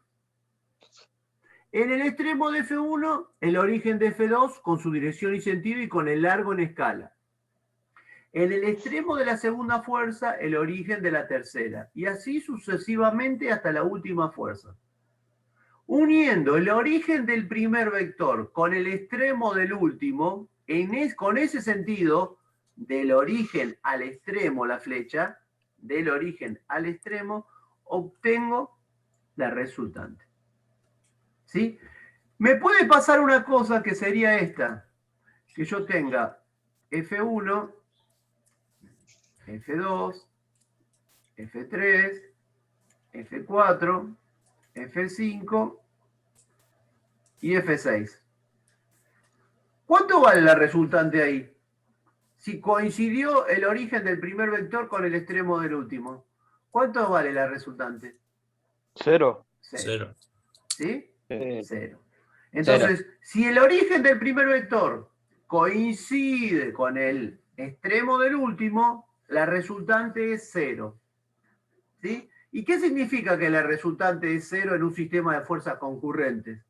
En el extremo de F1, el origen de F2 con su dirección y sentido y con el largo en escala. En el extremo de la segunda fuerza, el origen de la tercera. Y así sucesivamente hasta la última fuerza. Uniendo el origen del primer vector con el extremo del último, con ese sentido, del origen al extremo, la flecha, del origen al extremo, obtengo la resultante. ¿Sí? Me puede pasar una cosa que sería esta, que yo tenga F1, F2, F3, F4, F5 y F6. ¿Cuánto vale la resultante ahí? Si coincidió el origen del primer vector con el extremo del último. ¿Cuánto vale la resultante? 0. 0. Cero. ¿Sí? Sí. 0. Entonces, si el origen del primer vector coincide con el extremo del último, la resultante es 0. ¿Sí? ¿Y qué significa que la resultante es 0 en un sistema de fuerzas concurrentes?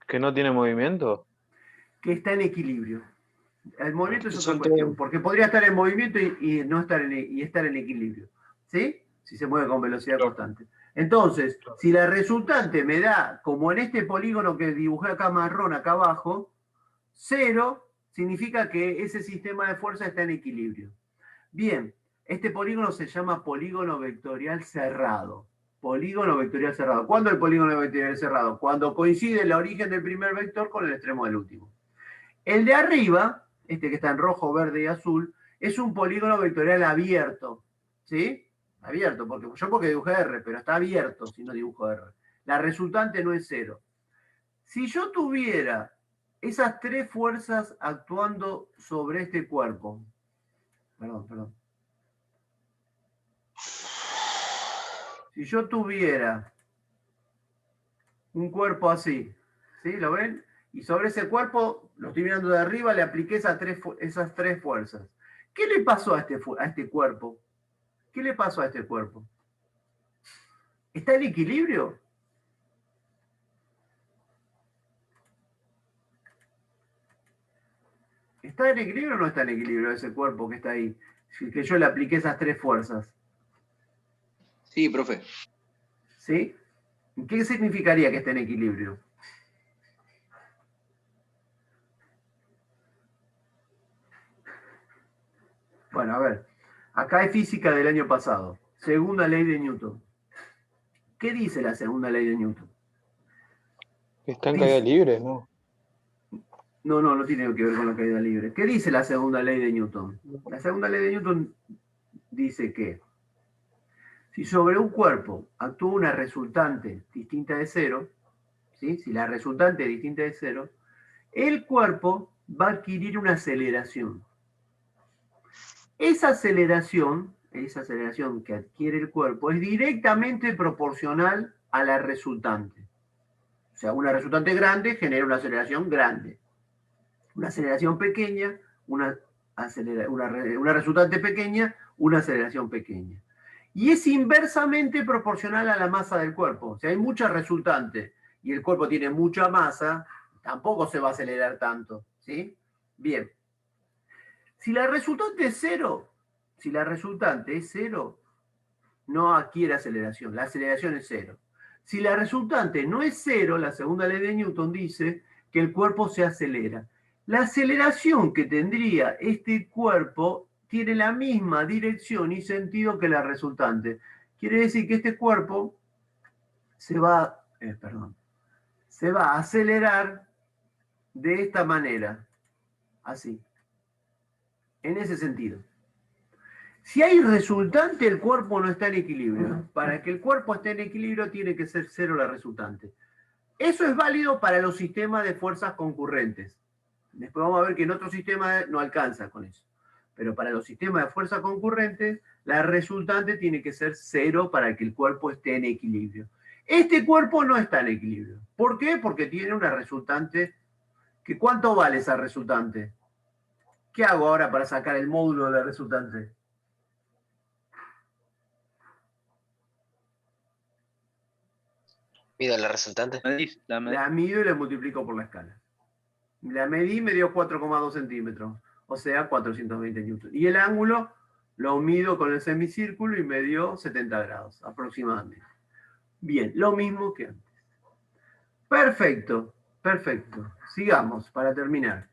¿Que no tiene movimiento? Que está en equilibrio. El movimiento es otra Son cuestión, todos- porque podría estar en movimiento y no estar y estar en equilibrio. ¿Sí? Si se mueve con velocidad constante. Entonces, si la resultante me da, como en este polígono que dibujé acá marrón, acá abajo, 0, significa que ese sistema de fuerza está en equilibrio. Bien, este polígono se llama polígono vectorial cerrado. Polígono vectorial cerrado. ¿Cuándo el polígono vectorial cerrado? Cuando coincide el origen del primer vector con el extremo del último. El de arriba, este que está en rojo, verde y azul, es un polígono vectorial abierto. ¿Sí? Abierto, porque dibujé R, pero está abierto si no dibujo R. La resultante no es 0. Si yo tuviera esas tres fuerzas actuando sobre este cuerpo, perdón. Si yo tuviera un cuerpo así, ¿sí? ¿Lo ven? Y sobre ese cuerpo, lo estoy mirando de arriba, le apliqué esas tres fuerzas. ¿Qué le pasó a este cuerpo? ¿Qué le pasó a este cuerpo? ¿Está en equilibrio? ¿Está en equilibrio o no está en equilibrio ese cuerpo que está ahí? Que yo le apliqué esas tres fuerzas. Sí, profe. ¿Sí? ¿Qué significaría que esté en equilibrio? Bueno, a ver. Acá hay física del año pasado. Segunda ley de Newton. ¿Qué dice la segunda ley de Newton? Que está en caída libre, ¿no? No tiene que ver con la caída libre. ¿Qué dice la segunda ley de Newton? La segunda ley de Newton dice que si sobre un cuerpo actúa una resultante distinta de 0, ¿sí? Si la resultante es distinta de 0, el cuerpo va a adquirir una aceleración. Esa aceleración que adquiere el cuerpo es directamente proporcional a la resultante. O sea, una resultante grande genera una aceleración grande. Una aceleración pequeña, una resultante pequeña, una aceleración pequeña. Y es inversamente proporcional a la masa del cuerpo. Si hay mucha resultante y el cuerpo tiene mucha masa, tampoco se va a acelerar tanto. ¿Sí? Bien. Si la resultante es 0, no adquiere aceleración. La aceleración es 0. Si la resultante no es 0, la segunda ley de Newton dice que el cuerpo se acelera. La aceleración que tendría este cuerpo tiene la misma dirección y sentido que la resultante. Quiere decir que este cuerpo se va a acelerar de esta manera, así, en ese sentido. Si hay resultante, el cuerpo no está en equilibrio. Para que el cuerpo esté en equilibrio tiene que ser 0 la resultante. Eso es válido para los sistemas de fuerzas concurrentes. Después vamos a ver que en otros sistemas no alcanza con eso. Pero para los sistemas de fuerzas concurrentes, la resultante tiene que ser 0 para que el cuerpo esté en equilibrio. Este cuerpo no está en equilibrio. ¿Por qué? Porque tiene una resultante. ¿Cuánto vale esa resultante? ¿Qué hago ahora para sacar el módulo de la resultante? Mido la resultante. La mido y la multiplico por la escala. La medí, me dio 4,2 centímetros, o sea, 420 newton. Y el ángulo lo mido con el semicírculo y me dio 70 grados aproximadamente. Bien, lo mismo que antes. Perfecto, perfecto. Sigamos para terminar.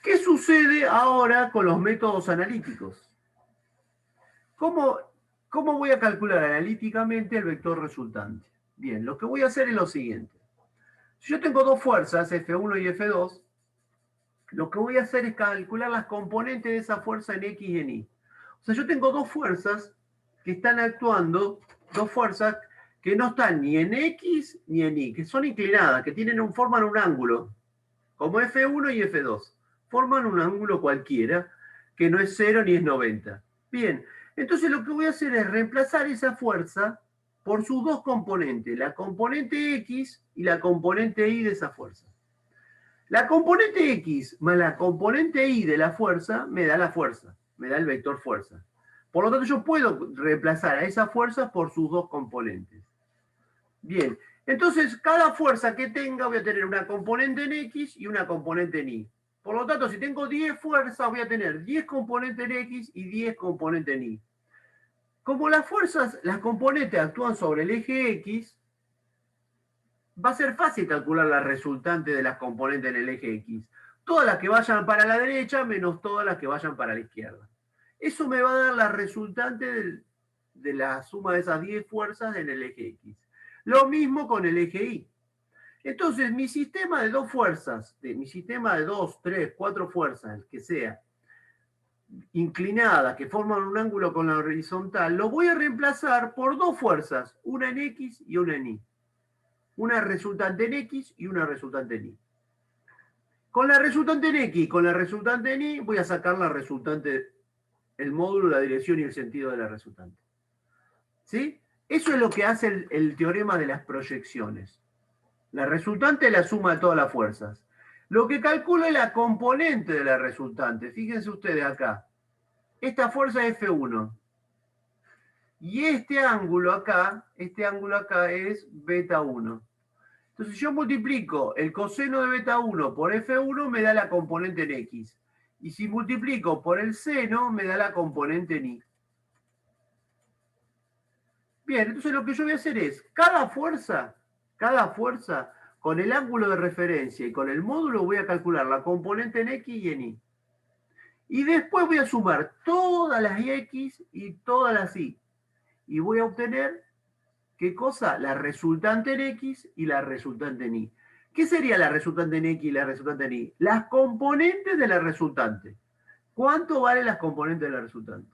¿Qué sucede ahora con los métodos analíticos? ¿Cómo voy a calcular analíticamente el vector resultante? Bien, lo que voy a hacer es lo siguiente. Si yo tengo dos fuerzas, F1 y F2, lo que voy a hacer es calcular las componentes de esa fuerza en X y en Y. O sea, yo tengo dos fuerzas que están actuando, dos fuerzas que no están ni en X ni en Y, que son inclinadas, que forman un ángulo, como F1 y F2. Forman un ángulo cualquiera, que no es 0 ni es 90. Bien, Entonces lo que voy a hacer es reemplazar esa fuerza por sus dos componentes, la componente X y la componente Y de esa fuerza. La componente X más la componente Y de la fuerza me da la fuerza, me da el vector fuerza. Por lo tanto, yo puedo reemplazar a esa fuerza por sus dos componentes. Bien, entonces cada fuerza que tenga voy a tener una componente en X y una componente en Y. Por lo tanto, si tengo 10 fuerzas, voy a tener 10 componentes en X y 10 componentes en Y. Como las fuerzas, las componentes actúan sobre el eje X, va a ser fácil calcular la resultante de las componentes en el eje X. Todas las que vayan para la derecha menos todas las que vayan para la izquierda. Eso me va a dar la resultante de la suma de esas 10 fuerzas en el eje X. Lo mismo con el eje Y. Entonces, mi sistema de dos fuerzas, mi sistema de 2, 3, 4 fuerzas, el que sea, inclinadas, que forman un ángulo con la horizontal, lo voy a reemplazar por dos fuerzas, una en X y una en Y. Una resultante en X y una resultante en Y. Con la resultante en X y con la resultante en Y voy a sacar la resultante, el módulo, la dirección y el sentido de la resultante. ¿Sí? Eso es lo que hace el teorema de las proyecciones. La resultante es la suma de todas las fuerzas. Lo que calculo es la componente de la resultante. Fíjense ustedes acá. Esta fuerza es F1. Y este ángulo acá es beta 1. Entonces yo multiplico el coseno de beta 1 por F1 me da la componente en X. Y si multiplico por el seno me da la componente en Y. Bien, entonces lo que yo voy a hacer es, cada fuerza, con el ángulo de referencia y con el módulo voy a calcular la componente en X y en Y. Y después voy a sumar todas las X y todas las Y. Y voy a obtener, ¿qué cosa? La resultante en X y la resultante en Y. ¿Qué sería la resultante en X y la resultante en Y? Las componentes de la resultante. ¿Cuánto valen las componentes de la resultante?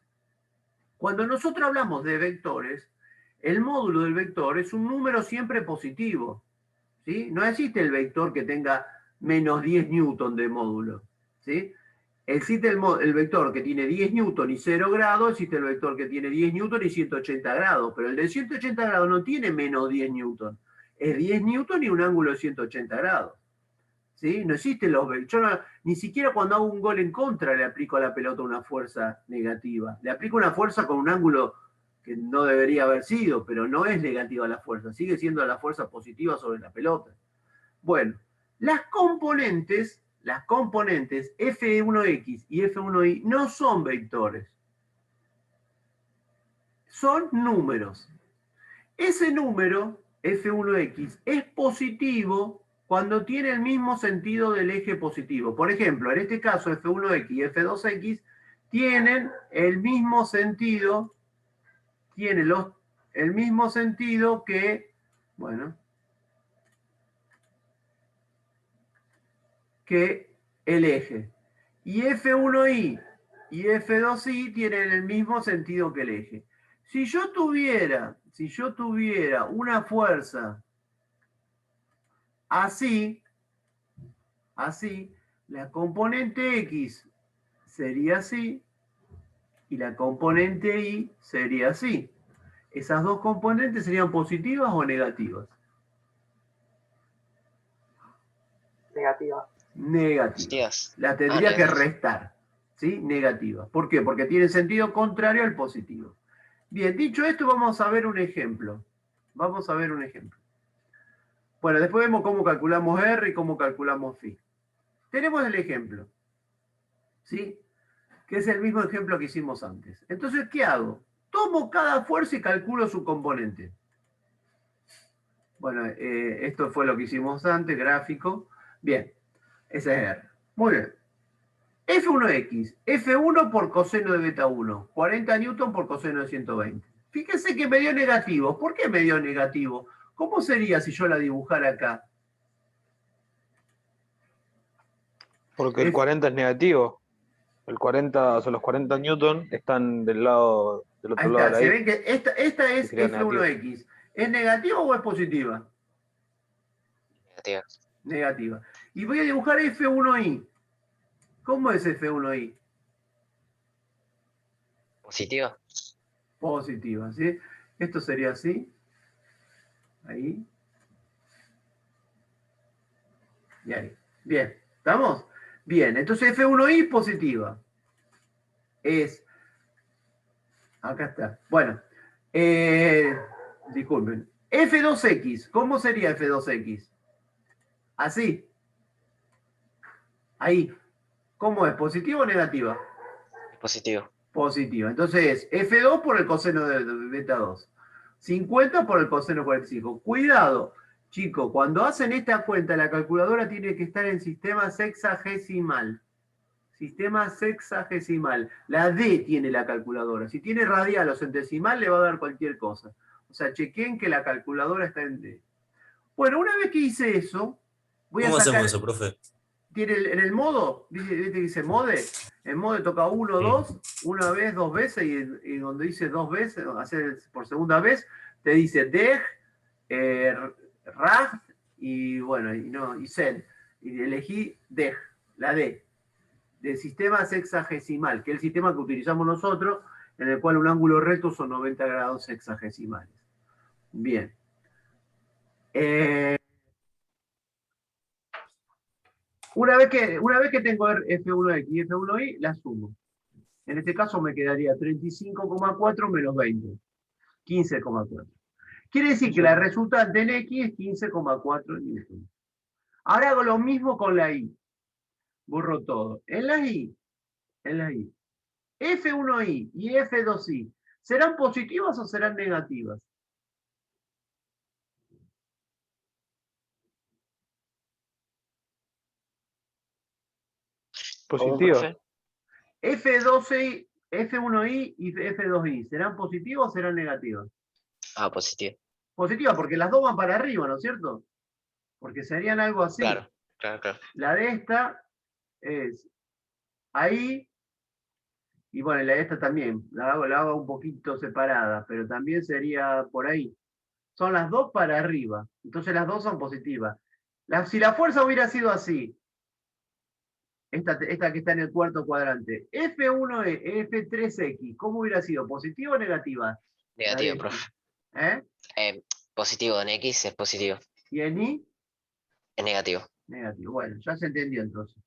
Cuando nosotros hablamos de vectores, el módulo del vector es un número siempre positivo. ¿Sí? No existe el vector que tenga menos 10 newton de módulo. ¿Sí? Existe el vector que tiene 10 newton y 0 grados, existe el vector que tiene 10 newton y 180 grados, pero el de 180 grados no tiene menos 10 newton. Es 10 newton y un ángulo de 180 grados. ¿Sí? No existen los vectores. Ni siquiera cuando hago un gol en contra le aplico a la pelota una fuerza negativa. Le aplico una fuerza con un ángulo que no debería haber sido, pero no es negativa la fuerza, sigue siendo la fuerza positiva sobre la pelota. Bueno, las componentes F1X y F1Y no son vectores, son números. Ese número, F1X, es positivo cuando tiene el mismo sentido del eje positivo. Por ejemplo, en este caso, F1X y F2X tienen el mismo sentido, el mismo sentido que, bueno, que el eje. Y F1Y y F2Y tienen el mismo sentido que el eje. Si yo tuviera una fuerza así, la componente X sería así y la componente Y sería así. Esas dos componentes serían positivas o negativas. Negativa. Negativas. La tendría que restar. ¿Sí? Negativa. ¿Por qué? Porque tiene sentido contrario al positivo. Bien, dicho esto, vamos a ver un ejemplo. Bueno, después vemos cómo calculamos R y cómo calculamos phi. Tenemos el ejemplo. ¿Sí? Que es el mismo ejemplo que hicimos antes. Entonces, ¿qué hago? Tomo cada fuerza y calculo su componente. Bueno, esto fue lo que hicimos antes, gráfico. Bien, ese es R. Muy bien. F1X, F1 por coseno de beta 1, 40 newton por coseno de 120. Fíjense que me dio negativo. ¿Por qué me dio negativo? ¿Cómo sería si yo la dibujara acá? Porque el 40 es negativo. El 40, o sea, los 40 newton están del otro Ahí lado de está, la se Y. ven que esta es F1X. ¿Es negativa o es positiva? Negativa. Y voy a dibujar F1Y. ¿Cómo es F1Y? Positiva. Positiva, ¿sí? Esto sería así. Ahí. Y ahí. Bien, ¿estamos? Bien, entonces F1i positiva. Acá está. Bueno, disculpen. F2x, ¿cómo sería F2x? Así. Ahí. ¿Cómo es? ¿Positiva o negativa? Positivo. Positiva. Entonces es F2 por el coseno de beta 2. 50 por el coseno 45. Cuidado, chicos, cuando hacen esta cuenta, la calculadora tiene que estar en sistema sexagesimal. Sistema sexagesimal. La D tiene la calculadora. Si tiene radial o centesimal, le va a dar cualquier cosa. O sea, chequen que la calculadora está en D. Bueno, una vez que hice eso, voy a ¿Cómo sacar... hacemos eso, profe? Tiene en el modo, ¿viste que dice mode? En mode toca 1, 2, una vez, dos veces, y donde dice dos veces, hacer por segunda vez, te dice deg, rag, y bueno, y send. Y elegí deg, la D, del sistema sexagesimal, que es el sistema que utilizamos nosotros, en el cual un ángulo recto son 90 grados sexagesimales. Bien. Una vez que tengo F1x y F1y, la sumo. En este caso me quedaría 35,4 menos 20. 15,4. Quiere decir que la resultante en X es 15,4 newton. Ahora hago lo mismo con la Y. Borro todo. En la Y, F1y y F2y, ¿serán positivas o serán negativas? Positivo. F2y, F1y y F2y, ¿serán positivas o serán negativas? Ah, positivo. Positivas, porque las dos van para arriba, ¿no es cierto? Porque serían algo así. Claro, claro. La de esta es ahí, y bueno, la de esta también, la hago un poquito separada, pero también sería por ahí. Son las dos para arriba, entonces las dos son positivas. Si la fuerza hubiera sido así, esta que está en el cuarto cuadrante, F1E, F3X, ¿cómo hubiera sido? ¿Positiva o negativa? Negativo, profe. Positivo en X es positivo. ¿Y en Y? Es negativo. Negativo. Bueno, ya se entendió entonces.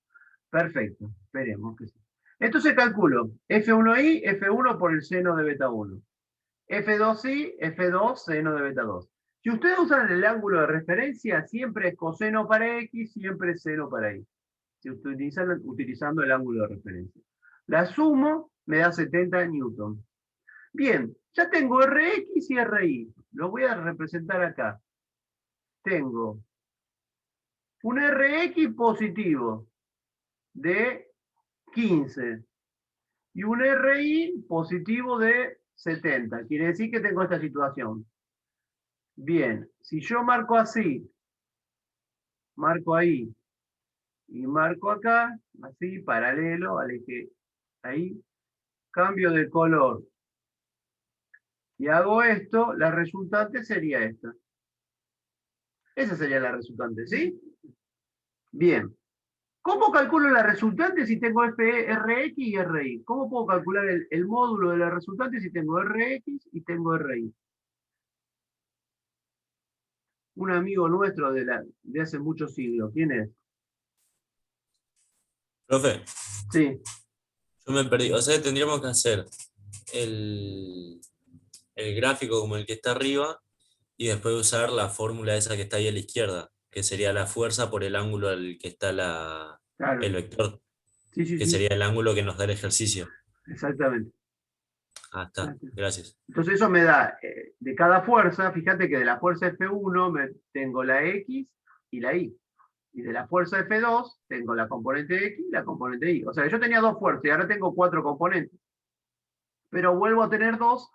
Perfecto, esperemos que sí. Entonces calculo F1i, F1 por el seno de beta 1. F2i, F2 seno de beta 2. Si ustedes usan el ángulo de referencia, siempre es coseno para X, siempre es seno para Y. Si utilizan utilizando el ángulo de referencia. La sumo me da 70 newton. Bien, ya tengo Rx y Ri. Lo voy a representar acá. Tengo un Rx positivo de 15 y un Ri positivo de 70. Quiere decir que tengo esta situación. Bien, si yo marco así, marco ahí y marco acá, así, paralelo al eje, ahí, cambio de color y hago esto, la resultante sería esta. Esa sería la resultante, ¿sí? Bien. ¿Cómo calculo la resultante si tengo Rx y Ri? ¿Cómo puedo calcular el módulo de la resultante si tengo Rx y tengo Ri? Un amigo nuestro de hace muchos siglos. ¿Quién es? Profe, Sí. yo me perdí. O sea, tendríamos que hacer el gráfico como el que está arriba y después usar la fórmula esa que está ahí a la izquierda, que sería la fuerza por el ángulo al que está Claro. el vector, Sí, sí, que sí. sería el ángulo que nos da el ejercicio. Exactamente. Ah, está. Gracias. Entonces eso me da, de cada fuerza, fíjate que de la fuerza F1 tengo la X y la Y. Y de la fuerza F2 tengo la componente X y la componente Y. O sea, yo tenía dos fuerzas y ahora tengo 4 componentes. Pero vuelvo a tener 2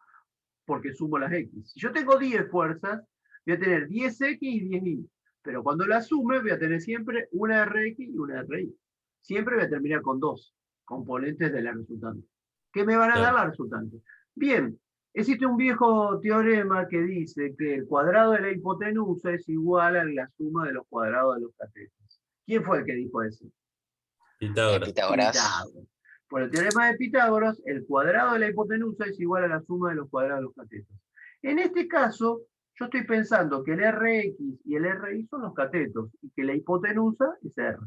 porque sumo las X. Si yo tengo 10 fuerzas, voy a tener 10X y 10Y. Pero cuando las sume, voy a tener siempre una Rx y una Ri. Siempre voy a terminar con 2 componentes de la resultante. ¿Qué me van a dar la resultante? Bien, existe un viejo teorema que dice que el cuadrado de la hipotenusa es igual a la suma de los cuadrados de los catetos. ¿Quién fue el que dijo eso? Pitágoras. Pitágoras. Pitágoras. Por el teorema de Pitágoras, el cuadrado de la hipotenusa es igual a la suma de los cuadrados de los catetos. En este caso, yo estoy pensando que el Rx y el Ri son los catetos y que la hipotenusa es R.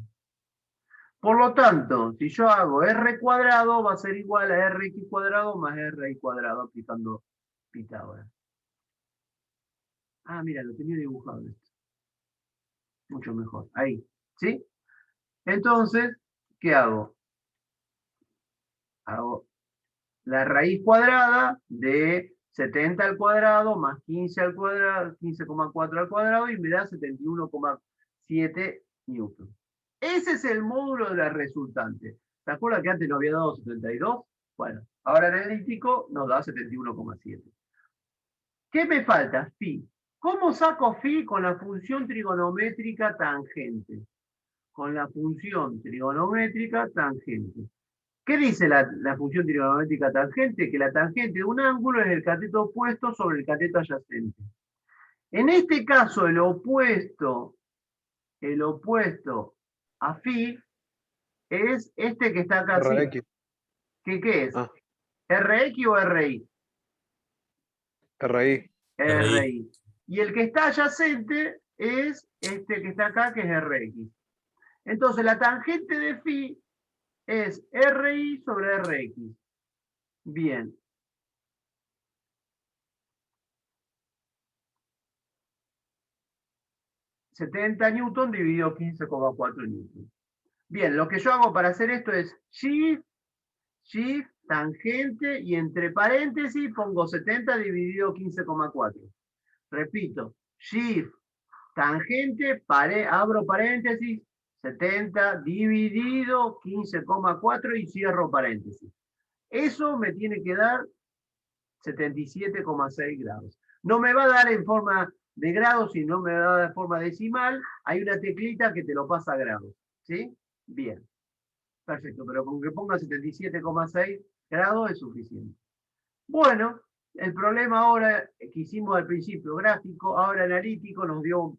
Por lo tanto, si yo hago R cuadrado, va a ser igual a Rx cuadrado más Ri cuadrado aplicando Pitágoras. Ah, mira, lo tenía dibujado esto. Mucho mejor. Ahí. ¿Sí? Entonces, ¿qué hago? Hago la raíz cuadrada de 70 al cuadrado más 15 al cuadrado, 15,4 al cuadrado, y me da 71,7 newton. Ese es el módulo de la resultante. ¿Se acuerdan que antes nos había dado 72? Bueno, ahora en el elíptico nos da 71,7. ¿Qué me falta? Phi. ¿Cómo saco phi? Con la función trigonométrica tangente. Con la función trigonométrica tangente. ¿Qué dice la función trigonométrica tangente? Que la tangente de un ángulo es el cateto opuesto sobre el cateto adyacente. En este caso, el opuesto a phi es este que está acá. RX. ¿Qué es? Ah. ¿RX o RI? RI. RI. Y el que está adyacente es este que está acá, que es RX. Entonces, la tangente de phi es RI sobre RX. Bien. $70 newton dividido 15,4 newton. Bien, lo que yo hago para hacer esto es shift, tangente, y entre paréntesis pongo 70 dividido 15,4. Repito, shift, tangente, abro paréntesis, 70 dividido 15,4 y cierro paréntesis. Eso me tiene que dar 77,6 grados. No me va a dar en forma de grados, sino me va a dar en forma decimal. Hay una teclita que te lo pasa a grados. ¿Sí? Bien. Perfecto, pero con que ponga 77,6 grados es suficiente. Bueno, el problema ahora que hicimos al principio gráfico, ahora analítico, nos dio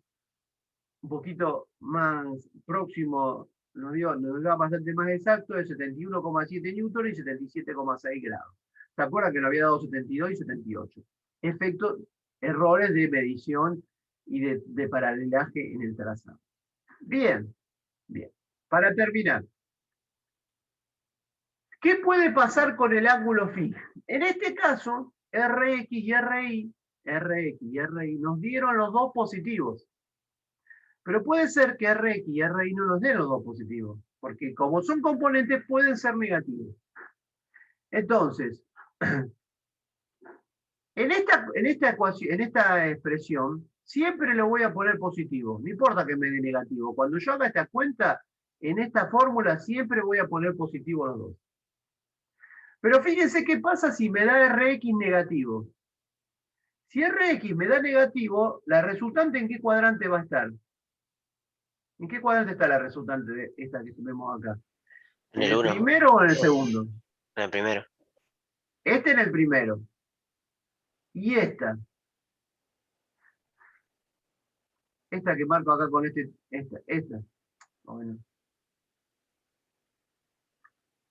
un poquito más próximo, nos da bastante más exacto, de 71,7 newton y 77,6 grados. ¿Se acuerdan que nos había dado 72 y 78? Errores de medición y de paralelaje en el trazado. Bien, bien. Para terminar, ¿qué puede pasar con el ángulo phi? En este caso, RX y RI nos dieron los dos positivos. Pero puede ser que RX y RI no nos den los dos positivos, porque como son componentes pueden ser negativos. Entonces, en esta expresión, siempre le voy a poner positivo, no importa que me dé negativo. Cuando yo haga esta cuenta, en esta fórmula siempre voy a poner positivo los dos. Pero fíjense qué pasa si me da Rx negativo. Si Rx me da negativo, la resultante ¿en qué cuadrante va a estar? ¿En qué cuadrante está la resultante de esta que vemos acá? En el 1. ¿Primero o en el segundo? En el primero. Este en el primero. Y esta. Esta que marco acá con esta. Bueno.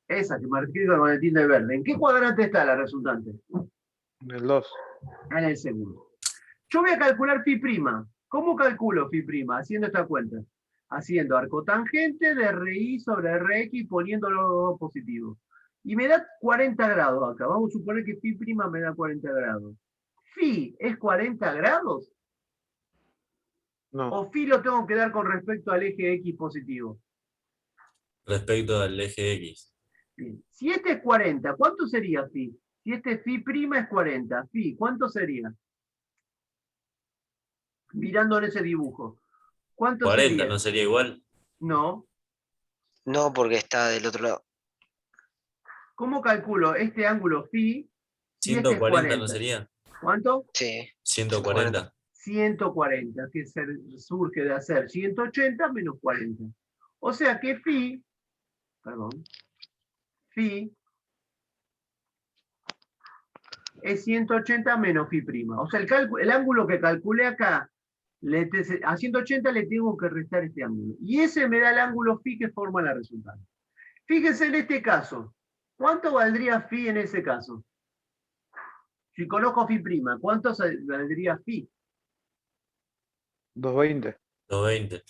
Esa que marqué con el tilde verde. ¿En qué cuadrante está la resultante? En el 2. En el segundo. Yo voy a calcular phi prima. ¿Cómo calculo phi prima? Haciendo esta cuenta. Haciendo arcotangente de RI sobre RX poniendo los dos positivos. Y me da 40 grados acá. Vamos a suponer que phi prima me da 40 grados. ¿Phi es 40 grados? No. ¿O phi lo tengo que dar con respecto al eje X positivo? Respecto al eje X. Bien. Si este es 40, ¿cuánto sería phi? Si este phi prima es 40, phi, ¿cuánto sería? Mirando en ese dibujo. ¿Cuánto 40, sería? ¿no sería igual? No. No, porque está del otro lado. ¿Cómo calculo este ángulo phi? Si este es 140 40. ¿no sería? ¿Cuánto? Sí. 140. 140, que surge de hacer 180 menos 40. O sea que phi es 180 menos phi prima. O sea, el ángulo que calculé acá, a 180 le tengo que restar este ángulo. Y ese me da el ángulo phi que forma la resultante. Fíjense en este caso. ¿Cuánto valdría phi en ese caso? Si conozco phi prima, ¿cuánto valdría phi? 220. 220.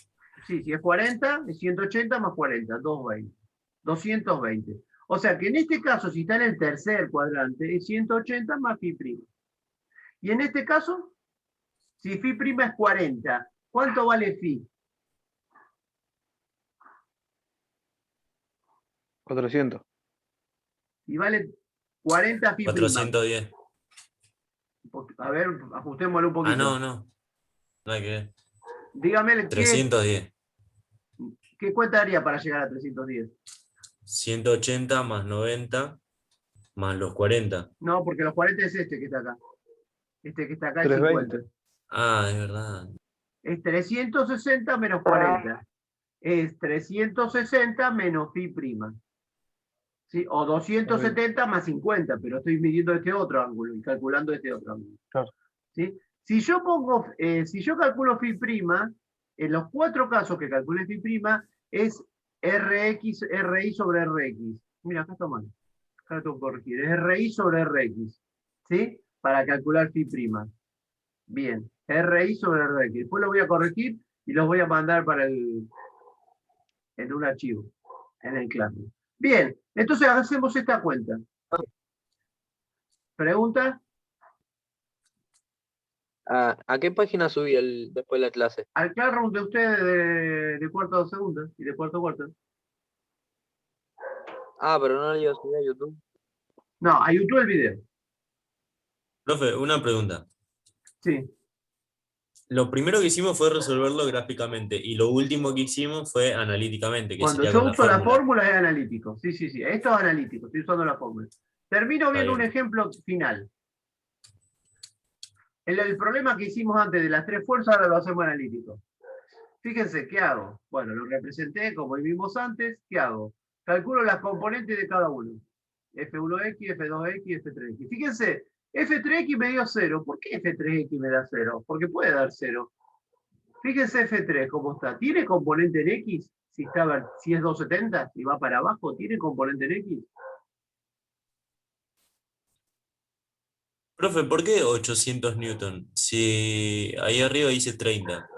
Sí, si es 40, es 180 más 40, 220. 220. O sea que en este caso, si está en el tercer cuadrante, es 180 más phi prima. Y en este caso, si phi prima es 40, ¿cuánto vale phi? 400. Y vale 40 phi prima. 410. A ver, ajustémoslo un poquito. Ah, no, no. No hay que ver. Dígame, 310. ¿qué cuenta haría para llegar a 310? 180 más 90 más los 40. No, porque los 40 es este que está acá. Este que está acá es 320. 50. Ah, es verdad. Es 360 menos 40. Es 360 menos phi prima. ¿Sí? O 270 más 50, pero estoy midiendo este otro ángulo y calculando este otro ángulo. Claro. ¿Sí? Si yo calculo phi prima, en los 4 casos que calculé phi prima, es Rx, Ri sobre Rx. Mira, acá está mal. Acá tengo que corregir. Es Ri sobre Rx. ¿Sí? Para calcular phi prima. Bien. Ri sobre Rx. Después lo voy a corregir y los voy a mandar en un archivo, en el Classroom. Bien, entonces hacemos esta cuenta. ¿Pregunta? ¿A qué página subí después de la clase? Al Classroom de ustedes de cuarto a segunda y de cuarto a cuarto. Ah, pero no lo iba a subir a YouTube. No, a YouTube el video. Profe, una pregunta. Sí. Lo primero que hicimos fue resolverlo gráficamente y lo último que hicimos fue analíticamente, que Cuando sería yo con uso la fórmula. fórmula es analítico. Sí, sí, sí. Esto es analítico. Estoy usando la fórmula. Termino viendo un bien. ejemplo final. El problema que hicimos antes de las 3 fuerzas, ahora lo hacemos analítico. Fíjense, ¿qué hago? Bueno, lo representé como vimos antes. ¿Qué hago? Calculo las componentes de cada uno. F1X, F2X, F3X. Fíjense, F3X me dio 0. ¿Por qué F3X me da 0? Porque puede dar 0. Fíjense F3, ¿cómo está? ¿Tiene componente en X? Si es 270 y va para abajo, ¿tiene componente en X? Profe, ¿por qué 800 Newton? Si ahí arriba dice 30.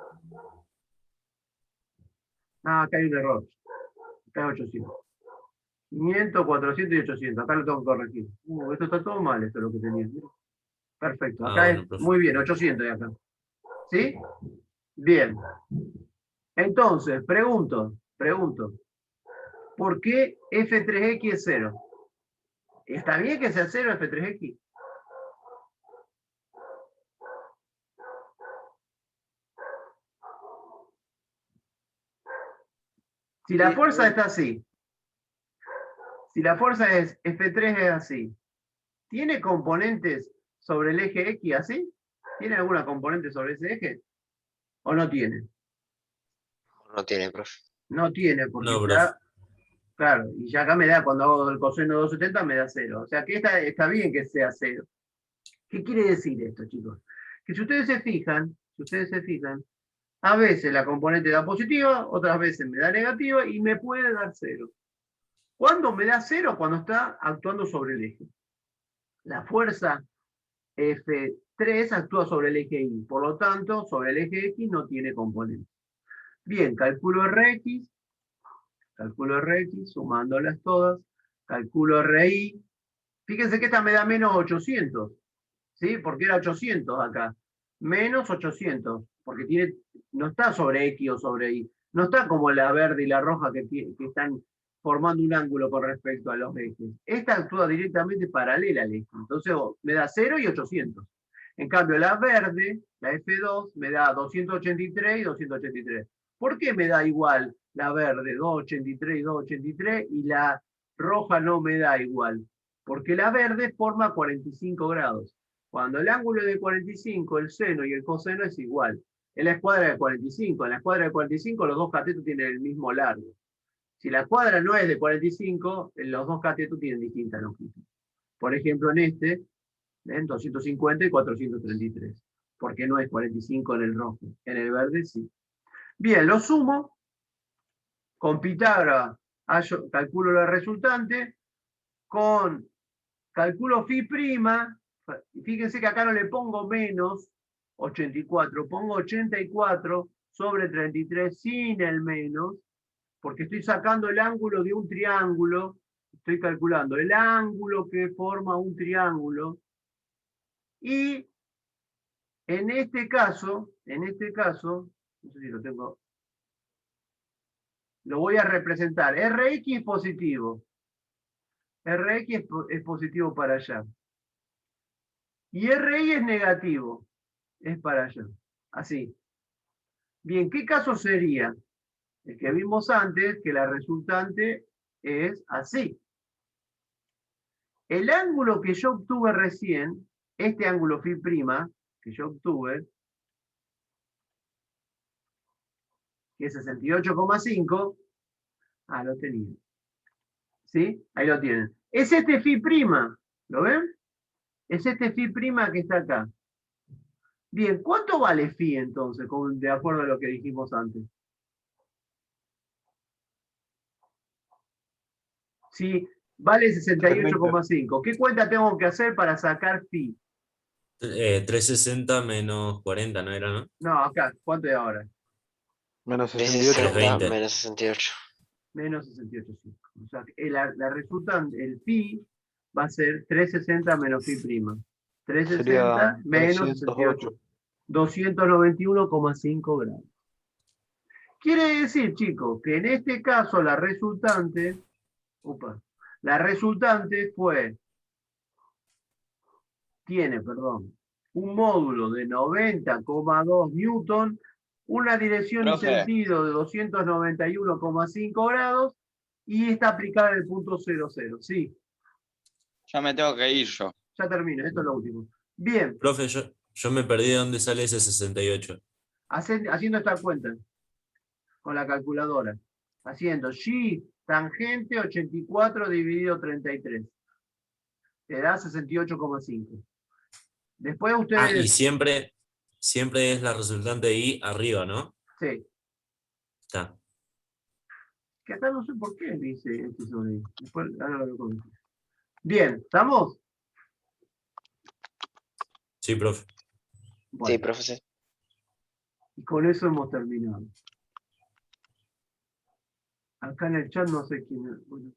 Ah, acá hay un error. Acá hay 800. 500, 400 y 800. Acá lo tengo que corregir. Esto está todo mal, esto es lo que tenía. Perfecto. Acá Bueno, es profe. muy bien, 800 de acá. ¿Sí? Bien. Entonces, pregunto. ¿Por qué F3X es 0? ¿Está bien que sea 0 F3X? Si la fuerza está así, si la fuerza es F3 es así, ¿tiene componentes sobre el eje X así? ¿Tiene alguna componente sobre ese eje? ¿O no tiene? No tiene, profe. No tiene, porque No, ya, profe. claro, y ya acá me da, cuando hago el coseno de 270 me da 0. O sea que está bien que sea 0. ¿Qué quiere decir esto, chicos? Que si ustedes se fijan, a veces la componente da positiva, otras veces me da negativa y me puede dar 0. ¿Cuándo me da 0? Cuando está actuando sobre el eje. La fuerza F3 actúa sobre el eje Y, por lo tanto, sobre el eje X no tiene componente. Bien, calculo Rx, sumándolas todas, calculo Ri. Fíjense que esta me da menos 800, ¿sí? Porque era 800 acá. Menos 800, porque no está sobre X o sobre Y. No está como la verde y la roja que están formando un ángulo con respecto a los ejes. Esta actúa directamente paralela al eje. Entonces me da 0 y 800. En cambio, la verde, la F2, me da 283 y 283. ¿Por qué me da igual la verde, 283 y 283, y la roja no me da igual? Porque la verde forma 45 grados. Cuando el ángulo es de 45, el seno y el coseno es igual. Es la escuadra de 45. En la escuadra de 45 los dos catetos tienen el mismo largo. Si la cuadra no es de 45, los dos catetos tienen distinta longitud. Por ejemplo, en 250 y 433. Porque no es 45 en el rojo. En el verde sí. Bien, lo sumo. Con Pitágoras calculo la resultante. con calculo phi prima, fíjense que acá no le pongo menos 84, pongo 84 sobre 33 sin el menos, porque estoy sacando el ángulo de un triángulo, estoy calculando el ángulo que forma un triángulo, y en este caso, no sé si lo tengo, lo voy a representar. Rx es positivo. Rx es positivo para allá. Y Ri es negativo. Es para allá. Así. Bien, ¿qué caso sería? El que vimos antes, que la resultante es así. El ángulo que yo obtuve recién, este ángulo phi prima, que yo obtuve, que es 68,5, lo tenía. ¿Sí? Ahí lo tienen. Es este phi prima, ¿lo ven? Es este phi prima que está acá. Bien, ¿cuánto vale phi entonces, de acuerdo a lo que dijimos antes? Sí, vale 68,5. ¿Qué cuenta tengo que hacer para sacar phi? 360 menos 40, ¿no era, no? No, acá, ¿cuánto es ahora? Menos 360 68. 320. menos 68. Menos 68,5. O sea, la resultante, el phi, va a ser 360 menos phi prima. 360 Sería menos 68. 291,5 grados. Quiere decir, chicos, que en este caso la resultante tiene un módulo de 90,2 newton, una dirección y Profe. sentido de 291,5 grados y está aplicada en el punto 00. Sí, Ya me tengo que ir yo. ya termino, esto es lo último. Bien, Profe, yo me perdí de dónde sale ese 68. haciendo esta cuenta con la calculadora. Haciendo y tangente 84 dividido 33. Te da 68,5. Después Y ustedes... siempre es la resultante de I arriba, ¿no? Sí. Está. Que acá no sé por qué dice este sobre ahí. Después, ahora lo comento. Bien, ¿estamos? Sí, profe. Bueno, Sí, profesor. y con eso hemos terminado. Acá en el chat no sé quién es. Bueno.